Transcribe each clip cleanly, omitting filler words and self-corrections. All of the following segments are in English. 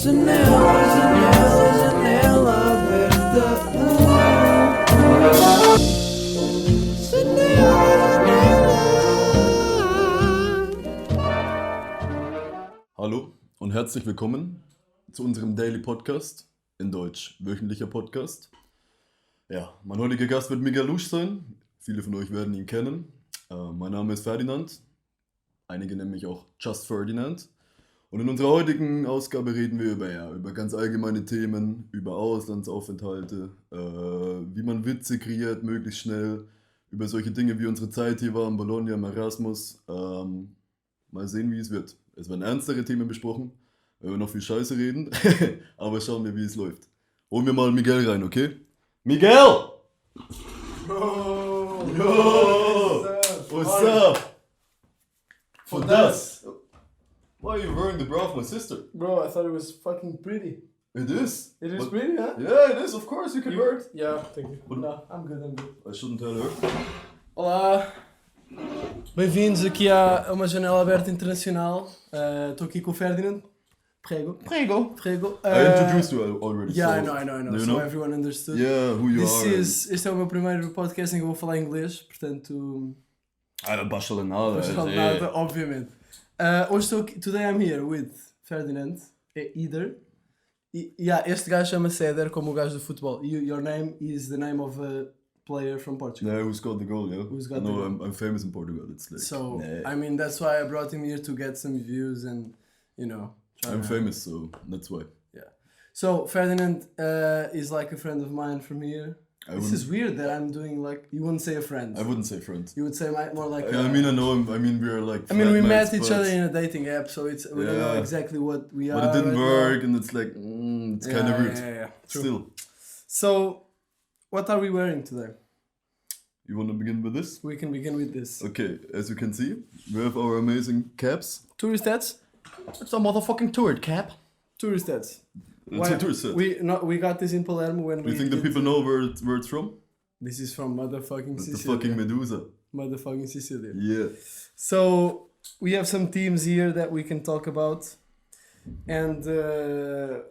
Janela, janela, janela aberta. Hallo und herzlich willkommen zu unserem Daily Podcast, in Deutsch wöchentlicher Podcast. Ja, mein heutiger Gast wird Miguel Lusch sein. Viele von euch werden ihn kennen. Mein Name ist Ferdinand. Einige nennen mich auch Just Ferdinand. Und in unserer heutigen Ausgabe reden wir über ganz allgemeine Themen, über Auslandsaufenthalte, wie man Witze kreiert möglichst schnell, über solche Dinge wie unsere Zeit hier war in Bologna im Erasmus. Mal sehen, wie es wird. Es werden ernstere Themen besprochen, wir werden noch viel Scheiße reden, aber schauen wir, wie es läuft. Holen wir mal Miguel rein, okay? Miguel! Bro! Yo! What's up? For das! Why are you wearing the bra of my sister? Bro, I thought it was fucking pretty. It is. It is But- pretty, huh? Yeah, it is, of course, you can wear it. Yeah, thank you. But- No, I'm good. I shouldn't tell her. Olá! Bem-vindos aqui a uma janela aberta internacional. Estou aqui com o Ferdinand. Prego. I introduced you already. Yeah, so I know. you So know? everyone understood. Yeah, who you are. Este é o meu primeiro podcast em que eu vou falar inglês, portanto, Não baixa nada. não falo nada, obviamente. Hoje estou aqui, today I'm here with Ferdinand, Eder. Este gajo chama-se Eder, como o gajo do futebol. Your name is the name of a player from Portugal. Yeah, who scored the goal, yeah? Who's got no, the goal? I'm famous in Portugal. It's like, So, nah. I mean, that's why I brought him here to get some views and, you know. I'm famous, so that's why. So, Ferdinand is like a friend of mine from here. I This wouldn't- is weird that I'm doing like, you wouldn't say a friend. I wouldn't say friends. You would say more like I mean, I know him. I mean, we're like. I mean, we met flatmates, each but- other in a dating app, so we don't know Yeah. exactly what we are. But it didn't right work, and it's like, it's now. kind of weird. Yeah. True. Still, So, what are we wearing today? you want to begin with this? We can begin with this. Okay, as you can see, we have our amazing caps. Tourist hats? It's a motherfucking turret cap. Tourist hats. It's a tourist set. We got this in Palermo when You we think the did- people know where it's from? This is from motherfucking It's the Sicily. fucking Medusa. Motherfucking Sicily. Yeah. So we have some teams here that we can talk about. And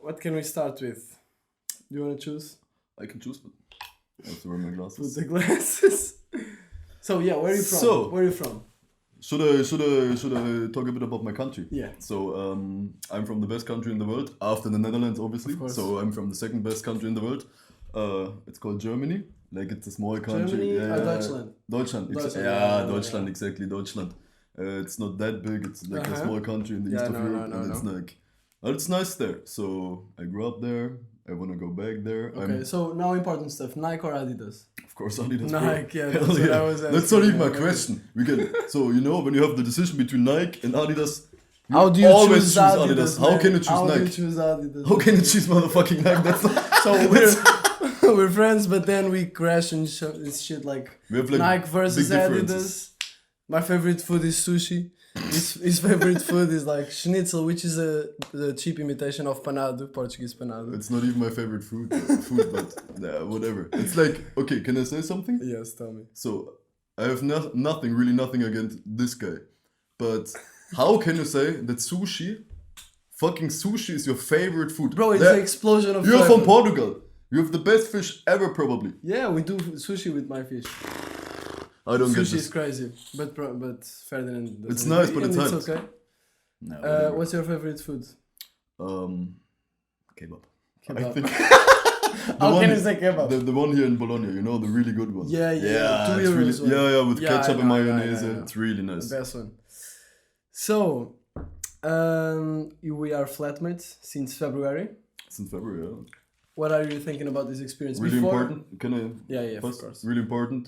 what can we start with? Do you want to choose? I can choose, but I have to wear my With glasses. the glasses. So yeah, where are you from? So- Where are you from? Should I talk a bit about my country? Yeah. So I'm from the best country in the world, after the Netherlands, obviously. Of course. So I'm from the second best country in the world. It's called Germany. Like, it's a small country. Germany or Deutschland? Deutschland. Deutschland, Yeah, yeah, Deutschland, yeah. exactly, Deutschland. It's not that big. It's like a Uh-huh. small country in the Yeah, east of no, Europe, no, and it's like, well, it's nice there. So I grew up there. I want to go back there. Okay, so now important stuff. Nike or Adidas? Of course, Adidas. bro. Nike, yeah, that's Hell what yeah. I was That's not asking, even my yeah. question. We can. So when you have the decision between Nike and Adidas, How do you always choose choose Adidas? How man? can you choose How do you Nike? choose Adidas? How can you choose motherfucking Nike? That's not. So we're friends, but then we crash and this shit like We have like Nike versus big differences. Adidas. My favorite food is sushi. His favorite food is like schnitzel, which is the cheap imitation of panado, Portuguese panado. It's not even my favorite food, but whatever. It's like, okay, can I say something? Yes, tell me. So I have nothing against this guy, but how can you say that fucking sushi is your favorite food? Bro, it's That- an explosion of You're flavor. from Portugal. You have the best fish ever, probably. Yeah, we do sushi with my fish. I don't get Sushi this. is crazy, but Ferdinand doesn't It's nice, agree, but and it's it's hyped. okay. No, whatever. What's your favorite food? Kebab. I Kebab. think. How can you say kebab? The one here in Bologna, you know, the really good one. Yeah, 2 it's euros really, one. yeah, with Yeah, ketchup I and know, I know, mayonnaise. I know. It's really nice. The best one. So, we are flatmates since February. Since February, yeah. What are you thinking about this experience? Really Before? important. Can I? Yeah, of first? course. Really important.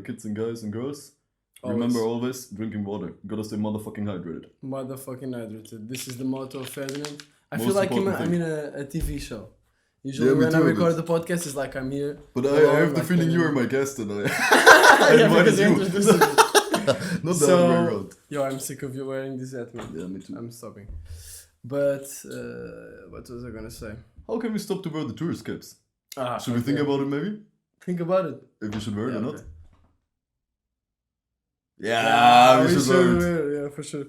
Kids and guys and girls. Always. Remember always drinking water. Gotta stay motherfucking hydrated. Motherfucking hydrated. This is the motto of Ferdinand. I Most feel like important I'm thing. in a TV show. Usually Yeah, me when I too, record but- the podcast, it's like I'm here. But alone, I have the like, feeling you are my guest and I yeah, invited because you you. introduced me. Not the other way So, around. yo, I'm sick of you wearing this hat, man. Yeah, me too. I'm stopping. But, what was I gonna say? How can we stop to wear the tourist caps? Should we fuck think yeah. about it maybe? Think about it. If we should wear it or not? okay. Yeah, we should wear it. Yeah, for sure.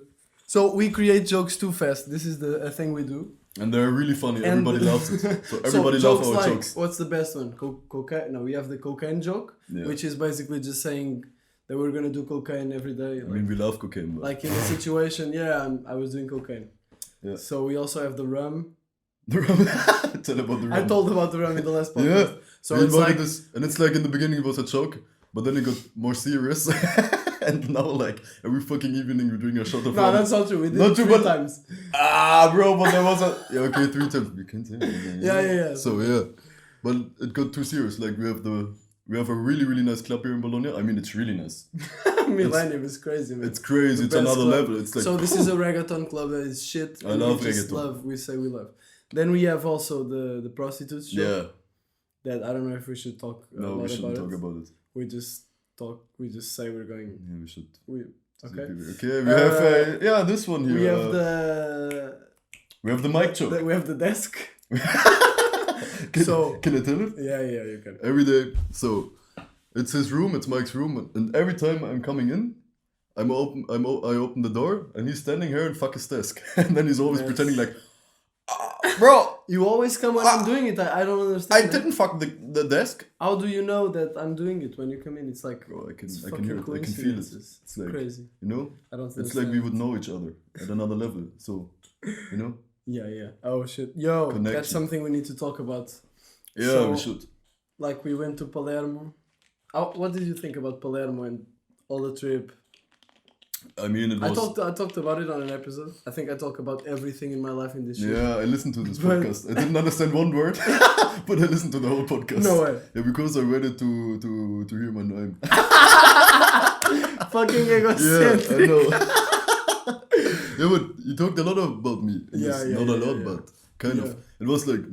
So we create jokes too fast. This is a thing we do. And they're really funny. And- Everybody loves it. So everybody so loves jokes our like, jokes. what's the best one? Cocaine? No, we have the cocaine joke, Yeah. which is basically just saying that we're gonna do cocaine every day. I mean, we love cocaine, but Like in a situation, I was doing cocaine. Yeah. So we also have the rum. the rum. Tell about the rum. I told about the rum in the last podcast. Yeah. So we it's invited like this, and it's like in the beginning it was a joke, but then it got more serious. And now, like, every fucking evening we're doing a shot of no, rum. that's not true. We did Not it true, 3 but- times. Bro, but there was a... Yeah, okay, 3 times. We can say it. Yeah. So, yeah. But it got too serious. Like, we have a really, really nice club here in Bologna. I mean, it's really nice. Millennium is crazy, man. It's crazy. The It's best another club. level. It's like... So this is a reggaeton club that is shit. I and love we just reggaeton. love. We say we love. Then we have also the prostitutes show. Yeah. That I don't know if we should talk. A No, lot we shouldn't about talk it. about it. We just talk. We just say we're going. Yeah, we should. Okay. Okay, we have... yeah, this one here. We have We have the mic joke. we have the desk. Can, so- can I tell it? Yeah, you can. Every day. So it's his room, it's Mike's room, and every time I'm coming in, I open the door, and he's standing here and fuck his desk, and then he's always Yes. pretending like, bro, You always come when I'm doing it. I don't understand. I man. didn't fuck the desk. How do you know that I'm doing it when you come in? It's like Bro, I can it's hear fucking it, I can feel it. coincidences. It's like, Crazy. you know, I don't. it's understand. like we would know each other at another level. So, you know, Yeah. Oh shit. Yo, Connection. that's something we need to talk about. yeah, So- we should. Like we went to Palermo. What did you think about Palermo and all the trip? I mean, it I was. talked about it on an episode. I think I talk about everything in my life in this shit. Yeah, I listened to this But- podcast. I didn't understand one word, but I listened to the whole podcast. No way. Yeah, because I read it to hear my name. Fucking Yeah, egocentric. I know. Yeah, but you talked a lot about me. Yeah, Not a yeah, lot, yeah. but kind of. Yeah. It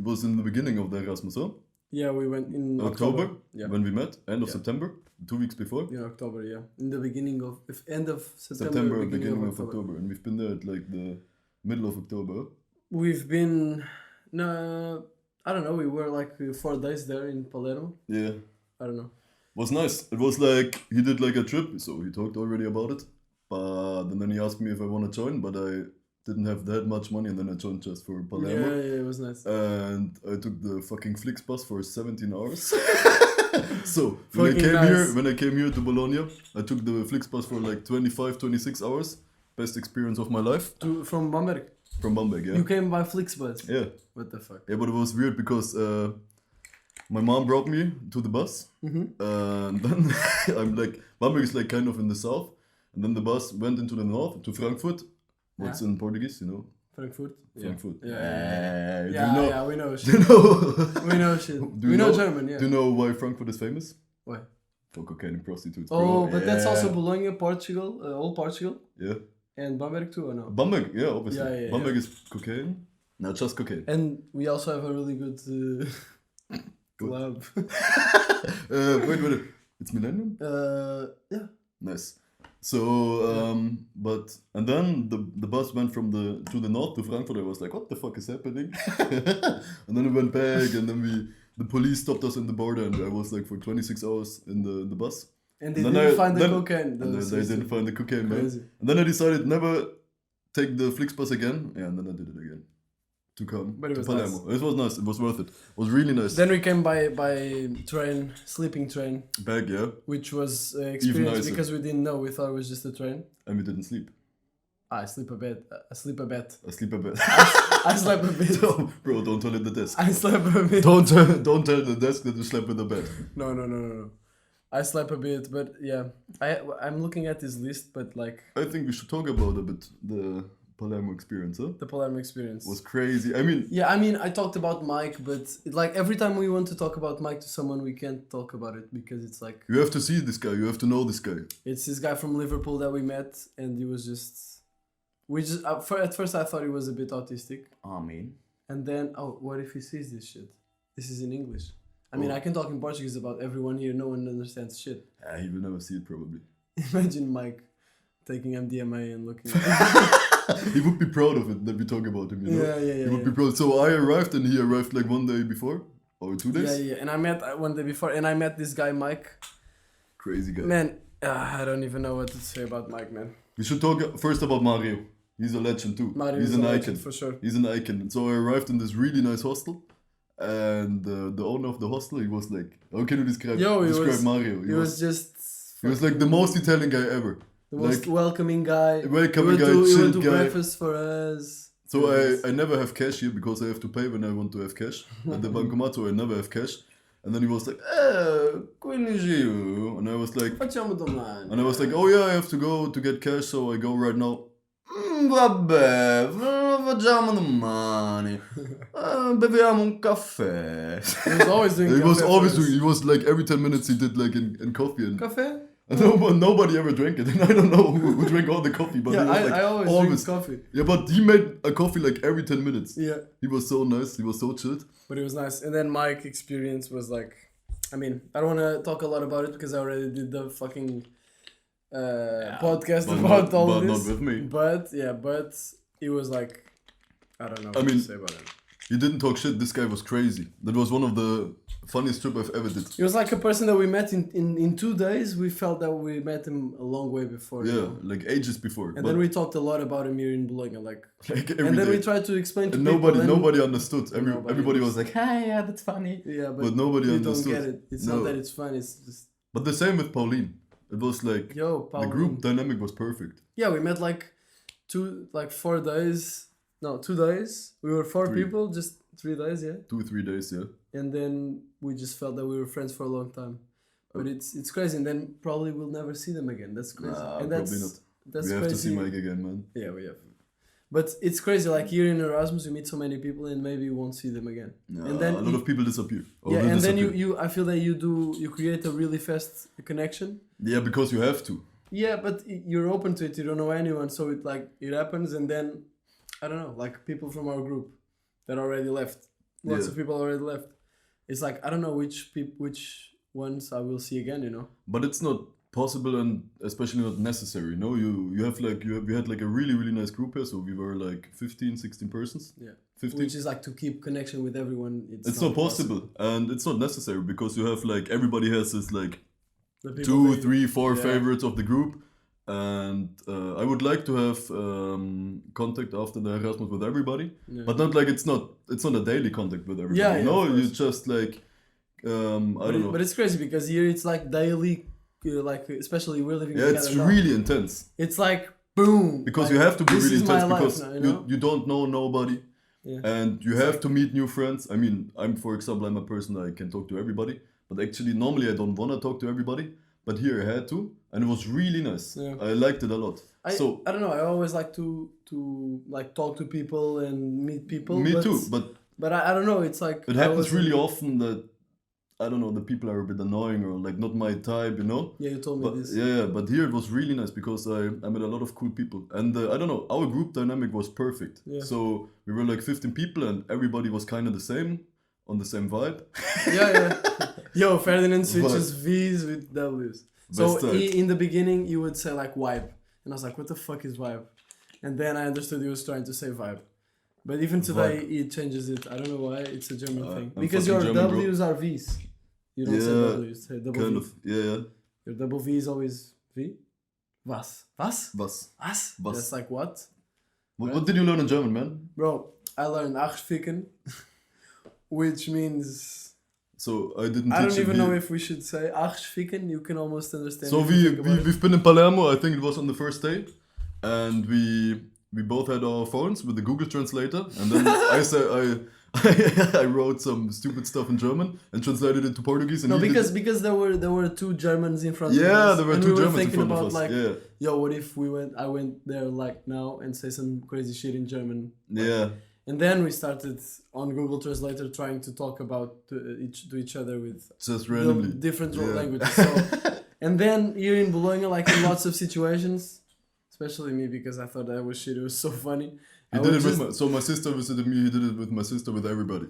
was in the beginning of the Erasmus, huh? Yeah, we went in October, Yeah. when we met, end of Yeah. September, 2 weeks before. In October, yeah. In the beginning of end of September, beginning of October. And we've been there at like the middle of October. We've been I don't know. We were like 4 days there in Palermo. Yeah. I don't know. Was nice. It was like he did like a trip, so he talked already about it. But and then he asked me if I want to join, but I didn't have that much money, and then I joined just for Palermo. Yeah, it was nice. And I took the fucking Flixbus for 17 hours. So Fucking nice. when I came here to Bologna, I took the Flixbus for like 25, 26 hours. Best experience of my life From Bamberg. from Bamberg. Yeah. You came by Flixbus. Yeah. What the fuck? Yeah, but it was weird because my mom brought me to the bus, and then I'm like, Bamberg is like kind of in the south, and then the bus went into the north to Frankfurt. What's in Portuguese, you know? Frankfurt. Frankfurt. Yeah. Do you Yeah, know? yeah, we know Do shit. you know? We know shit. Do We you know know- German, yeah. Do you know why Frankfurt is famous? Why? For cocaine and prostitutes. Oh, bro. but that's also Yeah. Bologna, Portugal, all Portugal, Yeah. and Bamberg too, or no? Bamberg, yeah, obviously. Yeah, yeah, Bamberg is cocaine. Not just cocaine. And we also have a really good club. Wait. It's Millennium? Yeah. Nice. So, and then the bus went to the north to Frankfurt. I was like, what the fuck is happening? And then we went back, and then the police stopped us in the border, and I was like for 26 hours in the bus. And they then didn't I- find the then- cocaine. And then they didn't find the cocaine, man. Crazy. And then I decided never take the Flixbus again. Yeah, and then I did it again. To come But it to was Palermo. It was nice. It was worth it. It was really nice. Then we came by train, sleeping train, Back, yeah. which was experience nicer. because we didn't know. We thought it was just a train. And we didn't sleep. I sleep a bit. I sleep a bit. I sleep a bit. I slept a bit. Bro, don't tell it the desk. I slept a bit. Don't tell the desk that you slept in the bed. No. I slept a bit, but yeah, I'm looking at this list, but like I think we should talk about a bit the Palermo experience, huh? the Palermo experience. It was crazy. I mean, Yeah, I mean, I talked about Mike, but like every time we want to talk about Mike to someone, we can't talk about it because it's like you have to see this guy. You have to know this guy. it's this guy from Liverpool that we met, and he was just at first I thought he was a bit autistic, I mean. and then what if he sees this shit? This is in English. I mean, Oh. I can talk in Portuguese about everyone here. No one understands shit. He will never see it probably. Imagine Mike taking MDMA and looking. He would be proud of it that we talk about him, you know? Yeah. He would be proud. So I arrived and he arrived like 1 day before or 2 days. Yeah. And I met one day before, and I met this guy Mike. Crazy guy. Man, I don't even know what to say about Mike, man. We should talk first about Mario. he's a legend too. Mario He's is an a icon. legend, for sure. He's an icon. So I arrived in this really nice hostel, and the owner of the hostel, he was like, how can you describe Mario? He was just... He was like the most Italian guy ever. The most like, welcoming guy. He He would chill do guy. breakfast for us. So I never have cash here because I have to pay when I want to have cash. At the bancomat, so I never have cash. And then he was like, conheci. And I was like, Facciamo domani. and I was like, oh yeah, I have to go to get cash, so I go right now. Vabbè, facciamo domani. Beviamo un caffè. He was always doing He was like every 10 minutes he did like in coffee. And Cafe? nobody ever drank it. And I don't know who drank all the coffee. But Yeah, he was like, I always drink coffee. Yeah, but he made a coffee like every 10 minutes. Yeah. He was so nice. He was so chilled. But it was nice. And then Mike's experience was like... I mean, I don't want to talk a lot about it because I already did the fucking podcast about all but this. not with me. But it was like... I don't know what to say about it. He didn't talk shit. This guy was crazy. That was one of the funniest trip I've ever did. It was like a person that we met in 2 days. We felt that we met him a long way before. Yeah, you know? like ages before. And then we talked a lot about him here in Bologna, like every and then day. we tried to explain to And people. nobody understood. Nobody Everybody was like, "Hi, yeah, that's funny." Yeah, but nobody you understood. don't get it. It's No. not that it's fun. It's just But the same with Pauline. It was like Pauline. the group dynamic was perfect. Yeah, we met like 4 days. No, 2 days. We were 4 Three. people, just 3 days, yeah. 2-3 days, yeah. And then we just felt that we were friends for a long time. But it's crazy, and then probably we'll never see them again. That's crazy. Nah, and probably not. That's We have crazy. to see Mike again, man. Yeah, we have. But it's crazy. Like here in Erasmus, you meet so many people, and maybe you won't see them again. And then a lot of people disappear. Yeah, and then you I feel that you create a really fast connection. Yeah, because you have to. Yeah, but you're open to it. You don't know anyone, so it happens, and then I don't know, like people from our group that already left. Lots of people already left. It's like I don't know which ones I will see again. You know. But it's not possible and especially not necessary. No, we had like a really nice group here, so we were like 15-16 persons. Yeah. 15. Which is like to keep connection with everyone. It's not possible, and it's not necessary because you have like everybody has this like The people 2, they- 3, 4 yeah. favorites of the group, and I would like to have contact after the Erasmus with everybody, Yeah. but not like it's not a daily contact with everybody. Yeah, no, of you course. just like I don't know. But it's crazy because here it's like daily, like especially we're living Yeah, together it's now. really intense It's like boom. because like, you have to be this really is my intense life because now, you know? you don't know nobody. Yeah. And you have to meet new friends. I mean, for example, I'm a person that I can talk to everybody, but actually normally I don't want to talk to everybody. But here I had to, and it was really nice. Yeah. I liked it a lot. I don't know. I always like to like talk to people and meet people. Me but, too, But I don't know. It's like it I happens was- really often that I don't know, the people are a bit annoying or like not my type, you know. Yeah, you told me But this. yeah, but here it was really nice because I met a lot of cool people, and I don't know, our group dynamic was perfect. Yeah. So we were like 15 people, and everybody was kind of the same, on the same vibe. Yeah. Yo, Ferdinand switches V's with W's. So Best type. in the beginning, you would say like vibe, and I was like, what the fuck is vibe? And then I understood he was trying to say vibe. But even today, he changes it. I don't know why. It's a German thing. I'm Because fucking your German, bro. W's are V's. You don't say Yeah, W, you say double Kind V. of, yeah. Your double V is always V. Was? Was? Was? Was. That's like what? What did you learn in German, man? Bro, I learned Achficken, which means... So I didn't I teach don't you even wie- know if we should say Achficken. You can almost understand. So if you think about it. we've been in Palermo, I think it was on the first day, and we both had our phones with the Google Translator, and then I wrote some stupid stuff in German and translated it to Portuguese. And No, he did- because there were 2 Germans in front of us. yeah, there were and 2 we were Germans in thinking front about of us. like, Yeah, yo, what if I went there like now and say some crazy shit in German. yeah. And then we started on Google Translator trying to talk about to each other with Just randomly. the different Yeah. languages. So, and then here in Bologna, like in lots of situations, especially me because I thought that was shit. It was so funny. He did it with so my sister visited me. He did it with my sister, with everybody.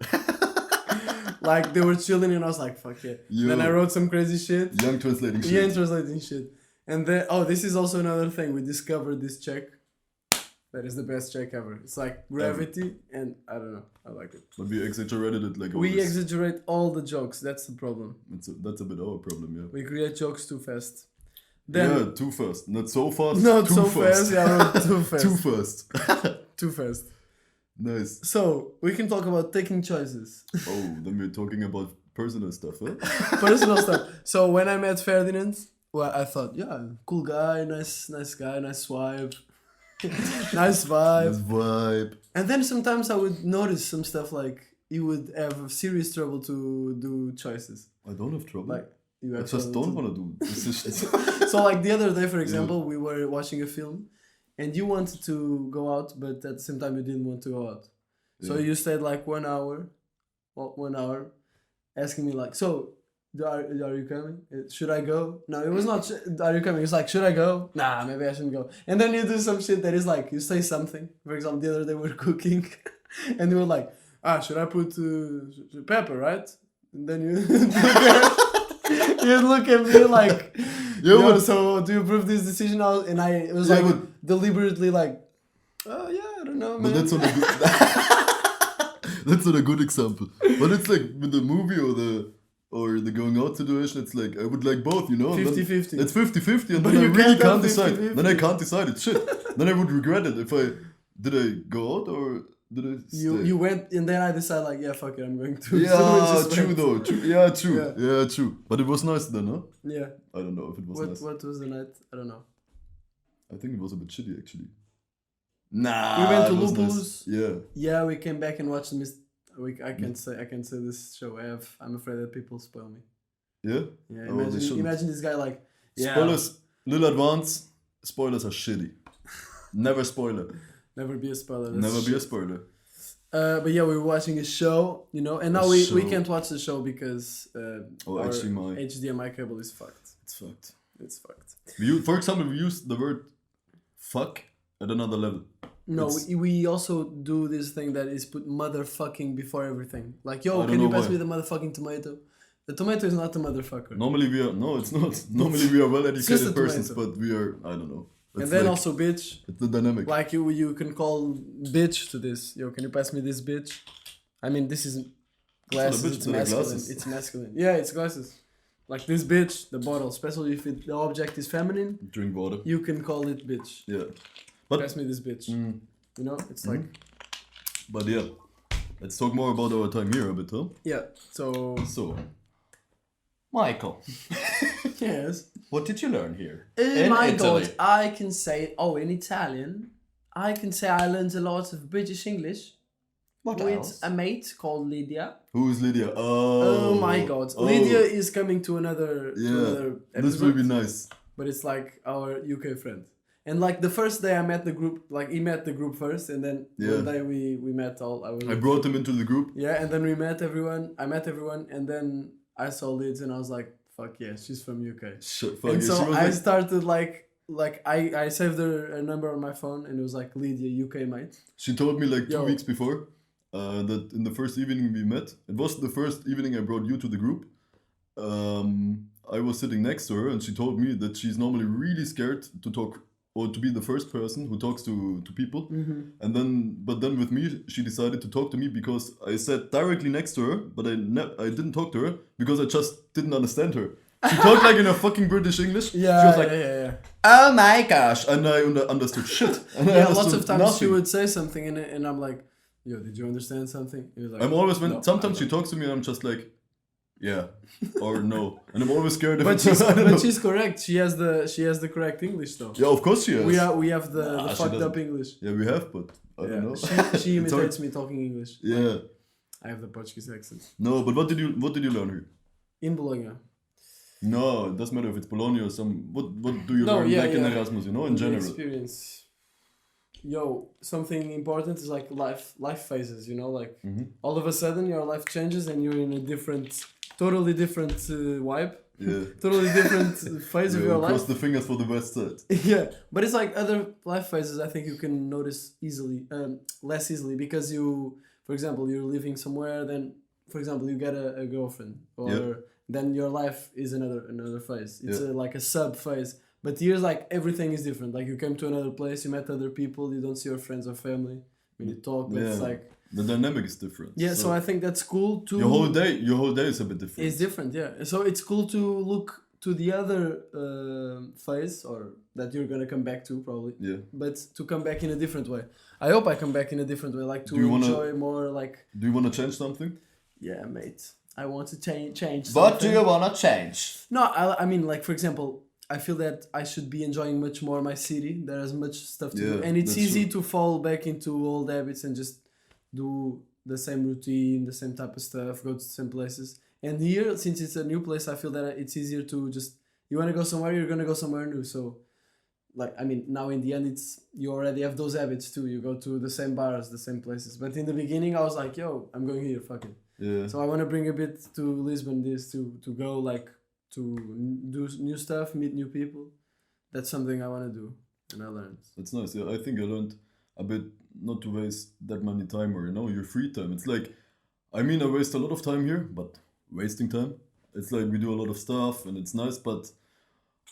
like they were chilling and I was like, fuck yeah. Yo. Then I wrote some crazy shit. Young translating shit. Yeah, translating shit. And then, this is also another thing. We discovered this check. That is the best check ever. It's like gravity, and I don't know. I like it. But we exaggerated it like We always. exaggerate all the jokes. That's the problem. That's a bit our problem, yeah. We create jokes too fast. Then yeah, too fast. Not so fast. not too so fast. fast. Yeah, not too fast. Too fast. Too fast. Nice. So we can talk about taking choices, Oh, then we're talking about personal stuff, huh? personal stuff. So when I met Ferdinand, well, I thought, yeah, cool guy, nice guy, nice vibe, nice vibe. This vibe. And then sometimes I would notice some stuff like you would have serious trouble to do choices. I don't have trouble. Like you I have just trouble don't to- want to do decisions. So like the other day, for example, we were watching a film, and you wanted to go out, but at the same time you didn't want to go out. So Yeah. you stayed like 1 hour, asking me like, so are you coming? Should I go? No, it was not. Are you coming? It's like, should I go? Nah, maybe I shouldn't go. And then you do some shit that is like, you say something. For example, the other day we were cooking, and you were like, should I put pepper, right? And then you you look at me like, Yeah, but- so do you approve this decision? And it was Yeah, like but- deliberately like, oh yeah, I don't know, man. But that's not a good. That's not a good example. But it's like with the movie or the going out situation, it's like I would like both, you know? And then 50-50. It's 50-50 and But then I you really can't have can't decide. 50-50. Then I can't decide. It's shit. Then I would regret it if did I go out or did I stay? You went and then I decided like, yeah, fuck it, I'm going to. Yeah, So we just true went. though. True. Yeah, true. Yeah. Yeah, true. But it was nice then, huh? Yeah. I don't know if it was nice. What was the night? I don't know. I think it was a bit shitty actually. Nah. We went to it was Lupus. nice. Yeah. Yeah, we came back and watched the I can say this show. I'm afraid that people spoil me. Yeah? Yeah, Oh, they shouldn't. imagine this guy like, yeah, Spoilers, little advance. Spoilers are shitty. Never spoiler. never be a spoiler. that's Never be a shit. spoiler. But yeah, we were watching a show, you know, and now we show. can't watch the show because Oh, our HDMI. HDMI cable is fucked. It's fucked. It's fucked. For example, we use the word fuck at another level. No, It's- we also do this thing that is put motherfucking before everything. Like, yo, I can don't you know pass why. me the motherfucking tomato? The tomato is not a motherfucker. Normally we are, no, it's not. Normally we are well just educated a persons, tomato. but we are, I don't know. And It's then like- also bitch. It's the dynamic. Like you can call bitch to this. Yo, can you pass me this bitch? I mean, this is glasses. bitch, It's they're masculine. glasses. It's masculine. Yeah, it's glasses. Like this bitch, the bottle, especially if the object is feminine, Drink water. you can call it bitch. Yeah. But, Pass me this bitch. mm, You know, it's like but yeah. Let's talk more about our time here a bit, huh? yeah. So So, Michael, yes. what did you learn here? Oh my god, I can say in Italian. I can say I learned a lot of British English with a mate called Lydia. Who is Lydia? Oh my god. Oh. Lydia is coming to another Yeah, episode. this will be nice. But it's like our UK friend. And like the first day I met the group, like he met the group first, and then Yeah. one day we met all. I brought him into the group. Yeah, and then we met everyone. I met everyone, and then I saw Lids, and I was like, "Fuck yeah, she's from UK." Shit, fuck And yeah, so she was I like, started like I saved her number on my phone, and it was like Lydia UK mate. she told me like 2 Yo. weeks before that in the first evening we met, it was the first evening I brought you to the group. I was sitting next to her and she told me that she's normally really scared to talk or to be the first person who talks to people. And but then with me she decided to talk to me because I sat directly next to her, but I didn't talk to her because I just didn't understand her. She talked like in a fucking British English. Yeah, she was like, yeah. oh my gosh, and I understood shit. And I Yeah, lots understood of times she nothing. would say something, and I'm like, "Yo, did you understand something?" He was like, I'm always "No, sometimes I she don't." talks to me and I'm just like, yeah, or no, and I'm always scared. If But it's- I don't know. she's correct. She has the correct English though. Yeah, of course she has. We have the Nah, she fucked up doesn't. English. Yeah, we have, but I don't know. She It's imitates hard. me talking English. Yeah, I have the Portuguese accent. no, but what did you learn here? In Bologna. No, it doesn't matter if it's Bologna or some. What do you No, learn yeah, back in yeah. Erasmus? You know, in The general. experience. Yo, something important is like life phases. You know, like Mhm. all of a sudden your life changes and you're in a totally different vibe, Yeah. totally different phase of Yeah, your cross life. the fingers for the west side. Yeah, but it's like other life phases. I think you can notice less easily because for example, you're living somewhere. Then, for example, you get a girlfriend, or Yeah. then your life is another phase. It's Yeah. like a sub phase. But here's like everything is different. Like you came to another place, you met other people, you don't see your friends or family. When you talk, but it's Yeah. like The dynamic is different. yeah. So I think that's cool too. your whole day is a bit different. It's different, yeah. So it's cool to look to the other phase, or that you're gonna come back to probably. Yeah. But to come back in a different way. I hope I come back in a different way, like to Do you enjoy wanna- more. Like, Do you want to change something? yeah, mate, I want to change. What do something. you want to change? No, I mean, like, for example, I feel that I should be enjoying much more my city. There is much stuff to do, Yeah, and it's that's easy true. to fall back into old habits and just do the same routine, the same type of stuff, go to the same places. And here, since it's a new place, I feel that it's easier to just, you want to go somewhere, you're gonna go somewhere new. So, like, I mean, now in the end, it's, you already have those habits too. You go to the same bars, the same places. But in the beginning, I was like, yo, I'm going here, fuck it. Yeah. So I want to bring a bit to Lisbon, this to go, like, to do new stuff, meet new people. That's something I want to do, and I learned. That's nice. Yeah, I think I learned a bit not to waste that many time, or your free time. It's like, I mean, I waste a lot of time here, but wasting time. It's like we do a lot of stuff and it's nice, but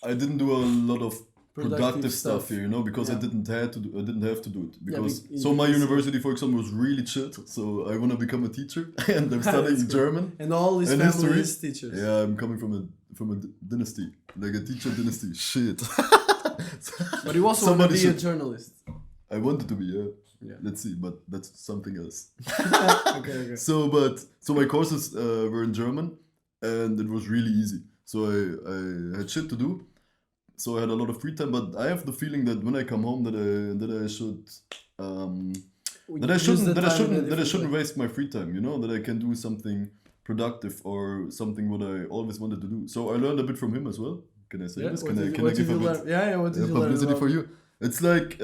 I didn't do a lot of productive stuff here, because I Yeah. didn't have to do it because Yeah, so my university, for example, was really chilled. So I want to become a teacher and I'm studying That's good. German. And all his And family history. is teachers. Yeah, I'm coming from a dynasty, like a teacher dynasty. Shit. But you also want Somebody to be a should- journalist. I wanted to be, yeah. Yeah. Let's see, but that's something else. Okay. So my courses were in German, and it was really easy. So I had shit to do, so I had a lot of free time. But I have the feeling that when I come home, that I should that I shouldn't waste my free time. That I can do something productive or something what I always wanted to do. So I learned a bit from him as well. Can I say this? Can I give a bit? Yeah, what did you learn? Publicity About? for you. It's like,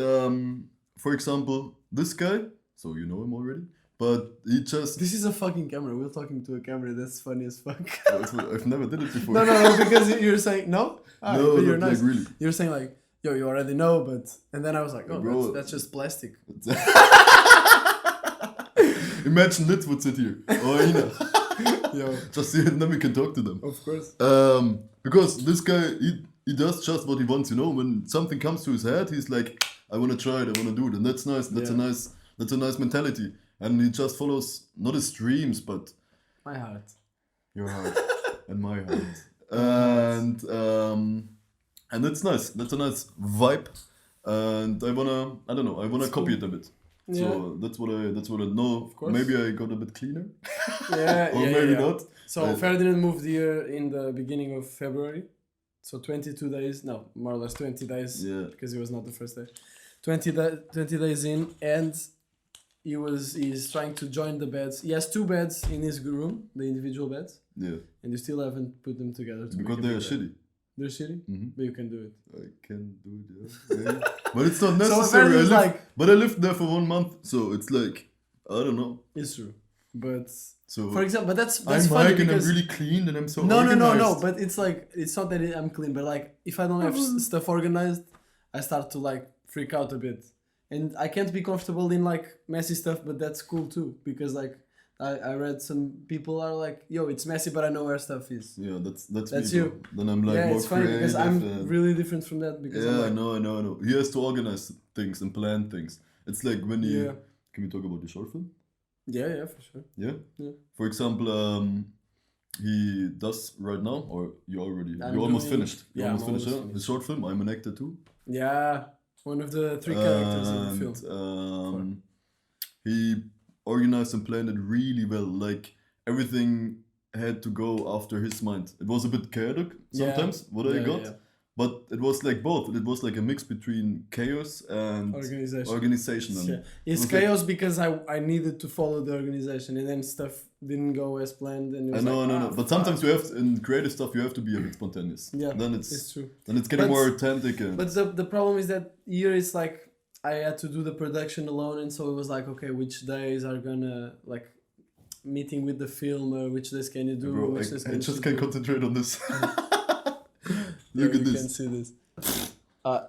for example, this guy. So you know him already, but he just. This is a fucking camera. We're talking to a camera. That's funny as fuck. I've never did it before. No, because you're saying no. Alright, No, but you're not nice. like really. You're saying like, yo, you already know, but and then I was like, oh, Bro. that's just plastic. Imagine Litz would sit here. Or Ina. Yo, Just see it and then we can talk to them. of course. Because this guy, he does just what he wants, When something comes to his head, he's like, I want to try it, I want to do it. And that's nice. That's a nice mentality. And he just follows, not his dreams, but My heart. your heart and my heart. And that's nice. That's a nice vibe. And I wanna copy it a bit. Yeah. So that's what I know. Of course. Maybe I got a bit cleaner. Yeah, Or yeah, maybe yeah. not. So Ferdinand moved here in the beginning of February. So 22 days, no, more or less 20 days, Yeah. because it was not the first day. 20 days in, and he's trying to join the beds. He has 2 beds in his room, the individual beds, Yeah. and you still haven't put them together. To Because make a they're big bed. shitty. They're shitty, Mhm. but you can do it. I can do it, yeah. Maybe. But it's not So necessary. Ferdinand's But I lived there for 1 month, so it's like, I don't know. It's true, but So for example, but that's I'm funny Mike and I'm because really clean and I'm so no, organized. but it's like, it's not that I'm clean, but like, if I don't have stuff organized, I start to like freak out a bit. And I can't be comfortable in like messy stuff, but that's cool too, because like, I read some people are like, yo, it's messy, but I know where stuff is. Yeah, that's That's me, you. bro. Then I'm like Yeah, more it's funny because creative I'm and- really different from that, because Yeah, I'm I like, know. He has to organize things and plan things. It's like when he... Yeah. Can we talk about the short film? yeah, for sure. Yeah? Yeah. For example, he does right now, or you I'm almost doing- finished. You yeah, almost I'm finished, almost yeah? His short film, I'm an actor too. Yeah, one of the 3 characters in the film. And he organized and planned it really well. Like everything had to go after his mind. It was a bit chaotic sometimes, what I got. Yeah. But it was like both. It was like a mix between chaos and organization. And Yeah. It's it was chaos because I needed to follow the organization, and then stuff didn't go as planned. And it I was know. like, But sometimes you have to, in creative stuff you have to be a bit spontaneous. Yeah, Then it's it's true. getting But- more authentic. And But the problem is that here it's like I had to do the production alone, and so it was like, okay, which days are gonna like meeting with the filmer, which days can you do? bro, which days I you just do? can't concentrate on this. Yeah, Look at you this. can see this.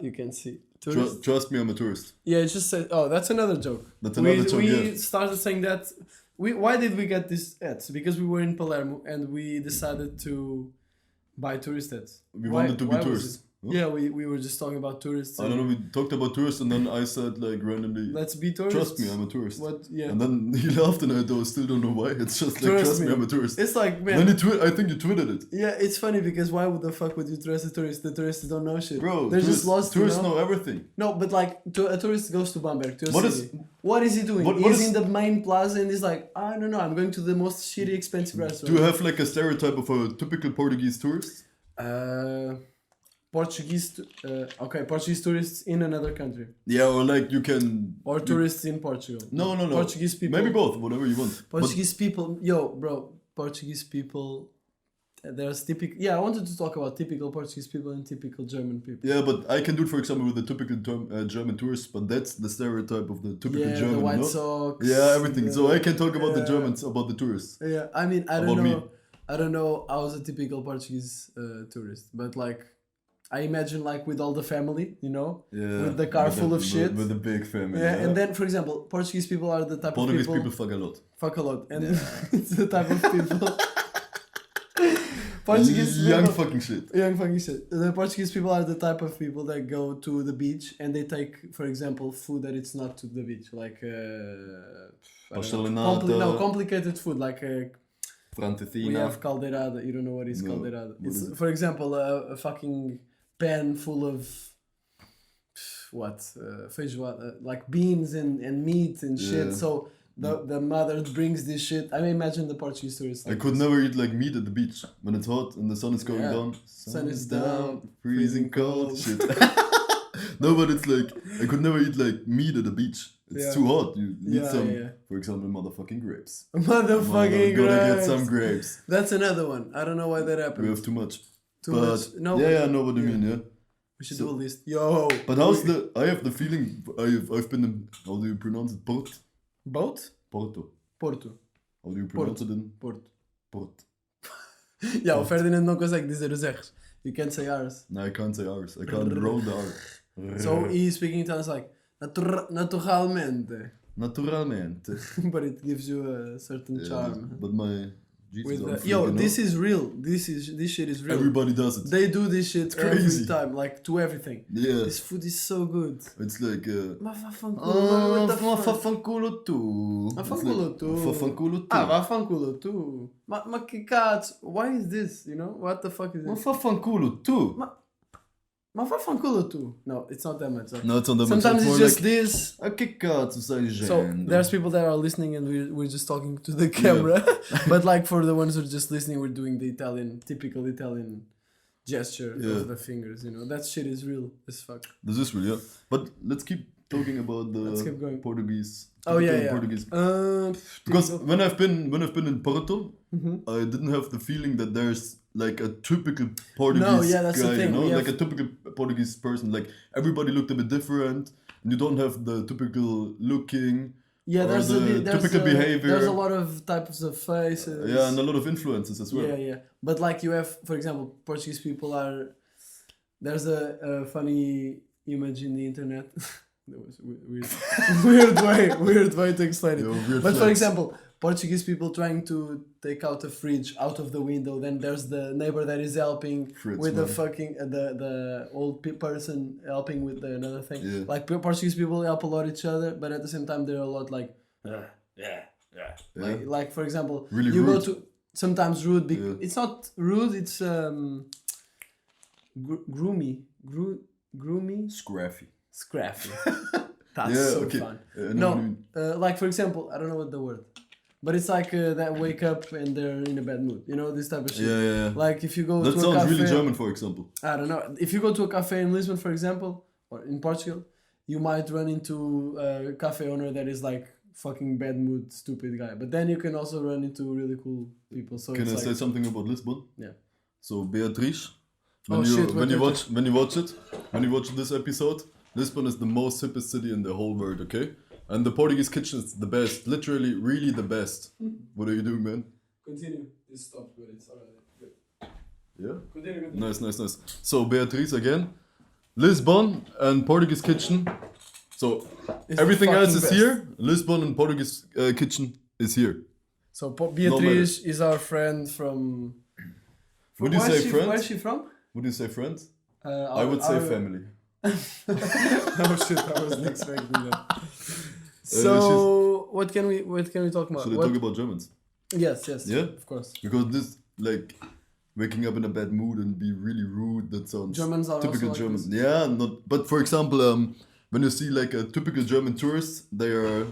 You can see. Trust me, I'm a tourist. Yeah, it just said. Oh, that's another joke. That's another joke. We Yeah. started saying that. Why did we get this ads? Because we were in Palermo and we decided to buy tourist ads. We Why- wanted to be why was tourists. Huh? Yeah, we were just talking about tourists. I don't know, we talked about tourists and then I said like randomly, Let's be tourists. trust me, I'm a tourist. What? Yeah. And then he laughed and I still don't know why. It's just like, trust me, I'm a tourist. It's like, man. Then I think you tweeted it. Yeah, it's funny because why would the fuck would you trust a tourist? The tourists don't know shit. Bro, they're just lost. Tourists know everything. No, but like a tourist goes to Bamberg to a What city. What is he doing? He's in the main plaza and he's like, I don't know, I'm going to the most shitty expensive restaurant. Do you have like a stereotype of a typical Portuguese tourist? Portuguese tourists in another country. Yeah, or like you can... Or tourists in Portugal. No. Portuguese people. Maybe both, whatever you want. Portuguese people, Portuguese people, there's typical... Yeah, I wanted to talk about typical Portuguese people and typical German people. Yeah, but I can do it, for example, with the typical German tourist, but that's the stereotype of the typical German, the white no? socks. Yeah, everything. So I can talk about the Germans, about the tourists. Yeah, I mean, I About don't me. know. I don't know how's a typical Portuguese tourist, but like, I imagine like with all the family, you know, Yeah, with the car full of shit. With a big family. Yeah, and then, for example, Portuguese people are the type Portuguese of people... people fuck a lot. Fuck a lot. And it's the type of people... Portuguese Young people... fucking shit. Young fucking shit. The Portuguese people are the type of people that go to the beach and they take, for example, food that it's not to the beach. Like... complicated food, like... we Frantecina. have caldeirada. You don't know what is No. caldeirada. What It's, is it? for example, a fucking pan full of feijoada, like beans and meat and shit. Yeah. So the mother brings this shit. I mean, imagine the Portuguese tourists. I like could this. never eat like meat at the beach when it's hot and the sun is going Yeah. down. Sun is down, freezing cold. Shit. No, but it's like I could never eat like meat at the beach. It's Yeah. too hot. You need Yeah, some, yeah. for example, motherfucking grapes. Motherfucking Gotta get grapes. some grapes. That's another one. I don't know why that happened. We have too much. Too But much. No. yeah, I know what you mean. Yeah. We should So- do a list. Yo. But how's the? I have the feeling I've been in. How do you pronounce it? Boat? Porto. Porto. How do you pronounce it in Porto. Porto? Yeah, o Ferdinand não consegue dizer os R's. You can't say R's. No, I can't say ours. I can't roll the R. So he's speaking Italian like naturalmente, Naturalmente. but it gives you a certain Yeah, charm. but my Jesus, With I'm yo, freaking this out. is real. This shit is real. Everybody does it. They do this shit every crazy. time, like to everything. Yeah. This food is so good. It's like. Ma vaffanculo, what the fuck? Vaffanculo tu. Vaffanculo tu. Vaffanculo tu. Ah, vaffanculo tu. Ma che cazzo? Why is this? You know what the fuck is this? Vaffanculo tu. Ma vaffanculo tu. No, it's not that much. Like, No, it's not that much. sometimes it's more just like, this. "Ah, che cazzo stai dicendo?" So there's people that are listening and we're just talking to the camera. But like for the ones who are just listening, we're doing the typical Italian gesture Yeah. of the fingers, you know. That shit is real as fuck. This is real, yeah. But let's keep talking about Let's keep going. the Portuguese. Oh yeah, typical yeah. Portuguese. Because Typical- when I've been in Porto, Mhm. I didn't have the feeling that there's like a typical Portuguese No, yeah, that's the guy, thing, you know, we like have- a typical Portuguese person. Like everybody looked a bit different, and you don't have the typical looking. Yeah, or there's the a bit, there's typical a, behavior. There's a lot of types of faces. Yeah, and a lot of influences as well. Yeah, yeah. But like you have, for example, Portuguese people are. There's a funny image in the internet. That was weird way to explain it. Yeah, weird But for flex. example, Portuguese people trying to take out a fridge out of the window. Then there's the neighbor that is helping Fritz, with the man. fucking the old person helping with the another thing. Yeah. Like Portuguese people help a lot each other, but at the same time they're a lot like. Yeah. Like for example, Really you rude. go to sometimes rude. Yeah. It's not rude. It's groomy, Scruffy. scrappy. That's Yeah, so okay. fun. I know what you No, mean. like for example, I don't know what the word, but it's like that wake up and they're in a bad mood. You know, this type of shit. Yeah. Like if you go That to a sounds cafe, really German, for example. I don't know. If you go to a cafe in Lisbon, for example, or in Portugal, you might run into a cafe owner that is like fucking bad mood, stupid guy. But then you can also run into really cool people. So Can it's I like, say something about Lisbon? Yeah. So Beatrice, Oh, shit, when you what- watch this episode, Lisbon is the most hippest city in the whole world, okay? And the Portuguese kitchen is the best, literally, really the best. What are you doing, man? Continue. This stopped, but it's alright. Good. Yeah. Continue. Nice. So Beatrice again, Lisbon and Portuguese kitchen. So It's everything the else fucking is best. here. Lisbon and Portuguese kitchen is here. So Beatriz is our friend from. Would you where's say she, friend? Where's she from? Would you say friend? I would say family. Oh shit! I wasn't expecting that. So what can we talk about? Should I talk about Germans? Yes. Yeah? Of course. Because this, like, waking up in a bad mood and be really rude, that sounds Germans are typical also like German. this. Yeah, not. But for example, when you see like a typical German tourist, they are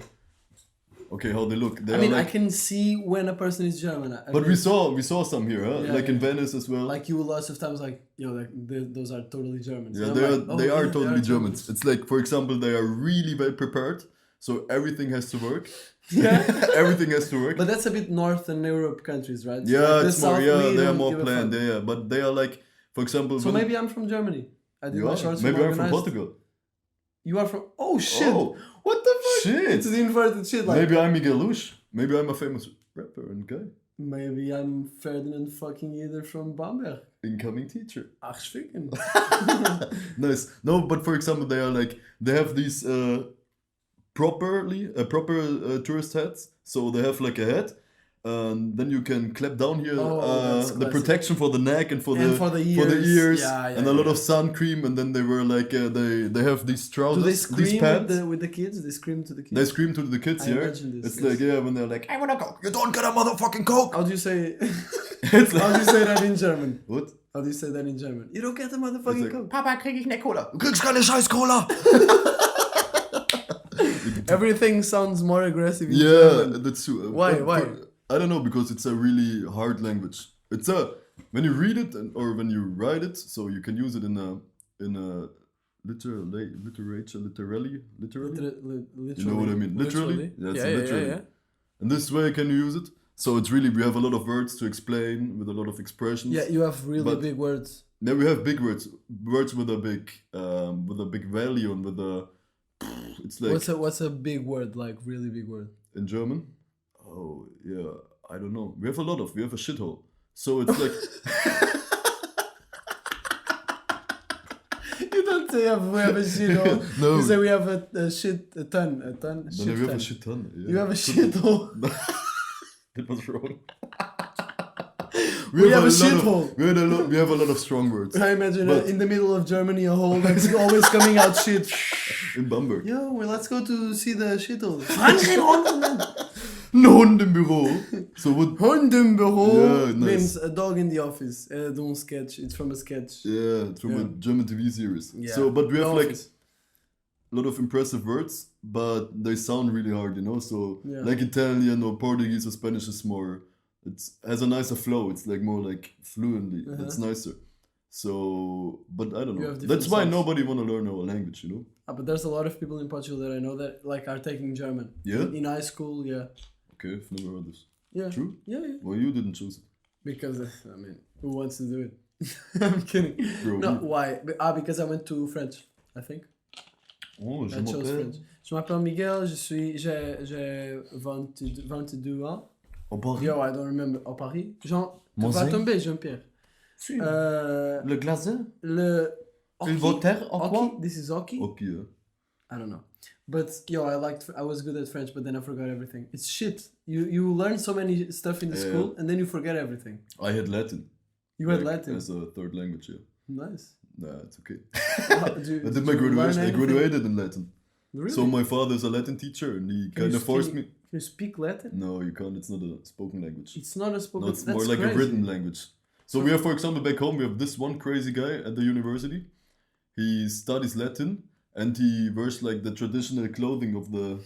okay. How they look? They I are mean, like, I can see when a person is German. but we saw some here, huh? Yeah, like in yeah. Venice as well. Like you lots of times like those are totally Germans. Yeah, And they I'm are like, oh, they are yeah, totally Germans. It's like, for example, they are really well prepared, so everything has to work. Yeah. Everything has to work. But that's a bit Northern Europe countries, right? Yeah, Like the it's more. South, Yeah, we they are don't more give a planned. fuck. Yeah, but they are like, for example. So maybe I'm from Germany. I did you my are. shorts Maybe from I'm from organized. Portugal. You are from... Oh shit! Oh, What the fuck? shit. It's the inverted shit. Like, Maybe I'm Miguel Luz. Maybe I'm a famous rapper and guy. maybe I'm Ferdinand fucking either from Bamberg. Incoming teacher. Ach, schwicken. Nice. No, but for example, they are like, they have these proper tourist hats. So they have like a hat. And then you can clap down here that's the classic. protection for the neck and for And the for the ears. Yeah, and a lot yeah. of sun cream, and then they were like they have these trousers, Do they these scream pants. with the kids? They scream to the kids? They scream to the kids I here. imagine this, It's yes. like, yeah, when they're like, I wanna coke. You don't get a motherfucking coke. How do you say... It's How do like, you say that in German? what? How do you say that in German? You don't get the It's motherfucking like, coke. Papa, krieg ich ne Cola. Du kriegst keine scheiß Cola. Everything sounds more aggressive in Yeah, German. that's true. Why? But Why? I don't know, because it's a really hard language. It's when you read it or when you write it, so you can use it in a literally. Literally. You know what I mean? Literally? Yeah, it's literally. Yeah. And this way can you use it. So it's really, we have a lot of words to explain with a lot of expressions. Yeah, you have really But- big words. Then we have big words with a big value and with a. It's like What's a big word, like really big word? in German. Oh yeah, I don't know. We have a shithole. So it's like You don't say we have a shit hole. No. You say we have a ton. then Shit we have ton. a shit ton. Yeah. You have a shit hole. It was wrong. We have a lot of- shithole. We have a lot of strong words I imagine But- in the middle of Germany a hole that's always coming out shit. in Bamberg. Yo, well, let's go to see the shithole. Ein Hund im Büro. So what? Hund im Büro Yeah, nice. means a dog in the office. Don't sketch. It's from a sketch. Yeah, it's from a Yeah. German TV series. Yeah. So, but we have The like Office. a lot of impressive words, but they sound really hard, you know. So Yeah. like Italian or Portuguese or Spanish is more. It has a nicer flow. It's like more like fluently. Uh-huh. It's nicer. So, but I don't You know. have different That's why sounds. nobody wanna learn our language, you know. But there's a lot of people in Portugal that I know that like are taking German. Yeah? In high school, yeah. Okay, I've never heard this. Yeah. True. Yeah. Well, you didn't choose it, Because I mean, who wants to do it? I'm kidding. bro. No, why? Because I went to French, I think. Oh, je I chose m'appelle. French. Je m'appelle Miguel, j'ai 22 ans. Au Paris. Yo, I don't remember. Au Paris. Jean, tu Mon vas zé. tomber, Jean-Pierre. Si. Euh, Le glaçon. le... Il voter en Hockey? quoi? This is hockey? Ok, yeah. I don't know. But yo, I was good at French, but then I forgot everything. It's shit. You learn so many stuff in the Yeah. school and then you forget everything. I had Latin. You had like, Latin. as a third language, yeah. Nice. Nah, it's okay. How- do- I did did my you learn graduation. I anything? graduated in Latin. Really? So my father's a Latin teacher, and he Can you kind of forced speak- me. Can you speak Latin? No, you can't. It's not a spoken language. It's not a spoken. No, it's that's more like crazy. a written language. So we have, for example, back home, we have this one crazy guy at the university. He studies Latin, and he wears like the traditional clothing of the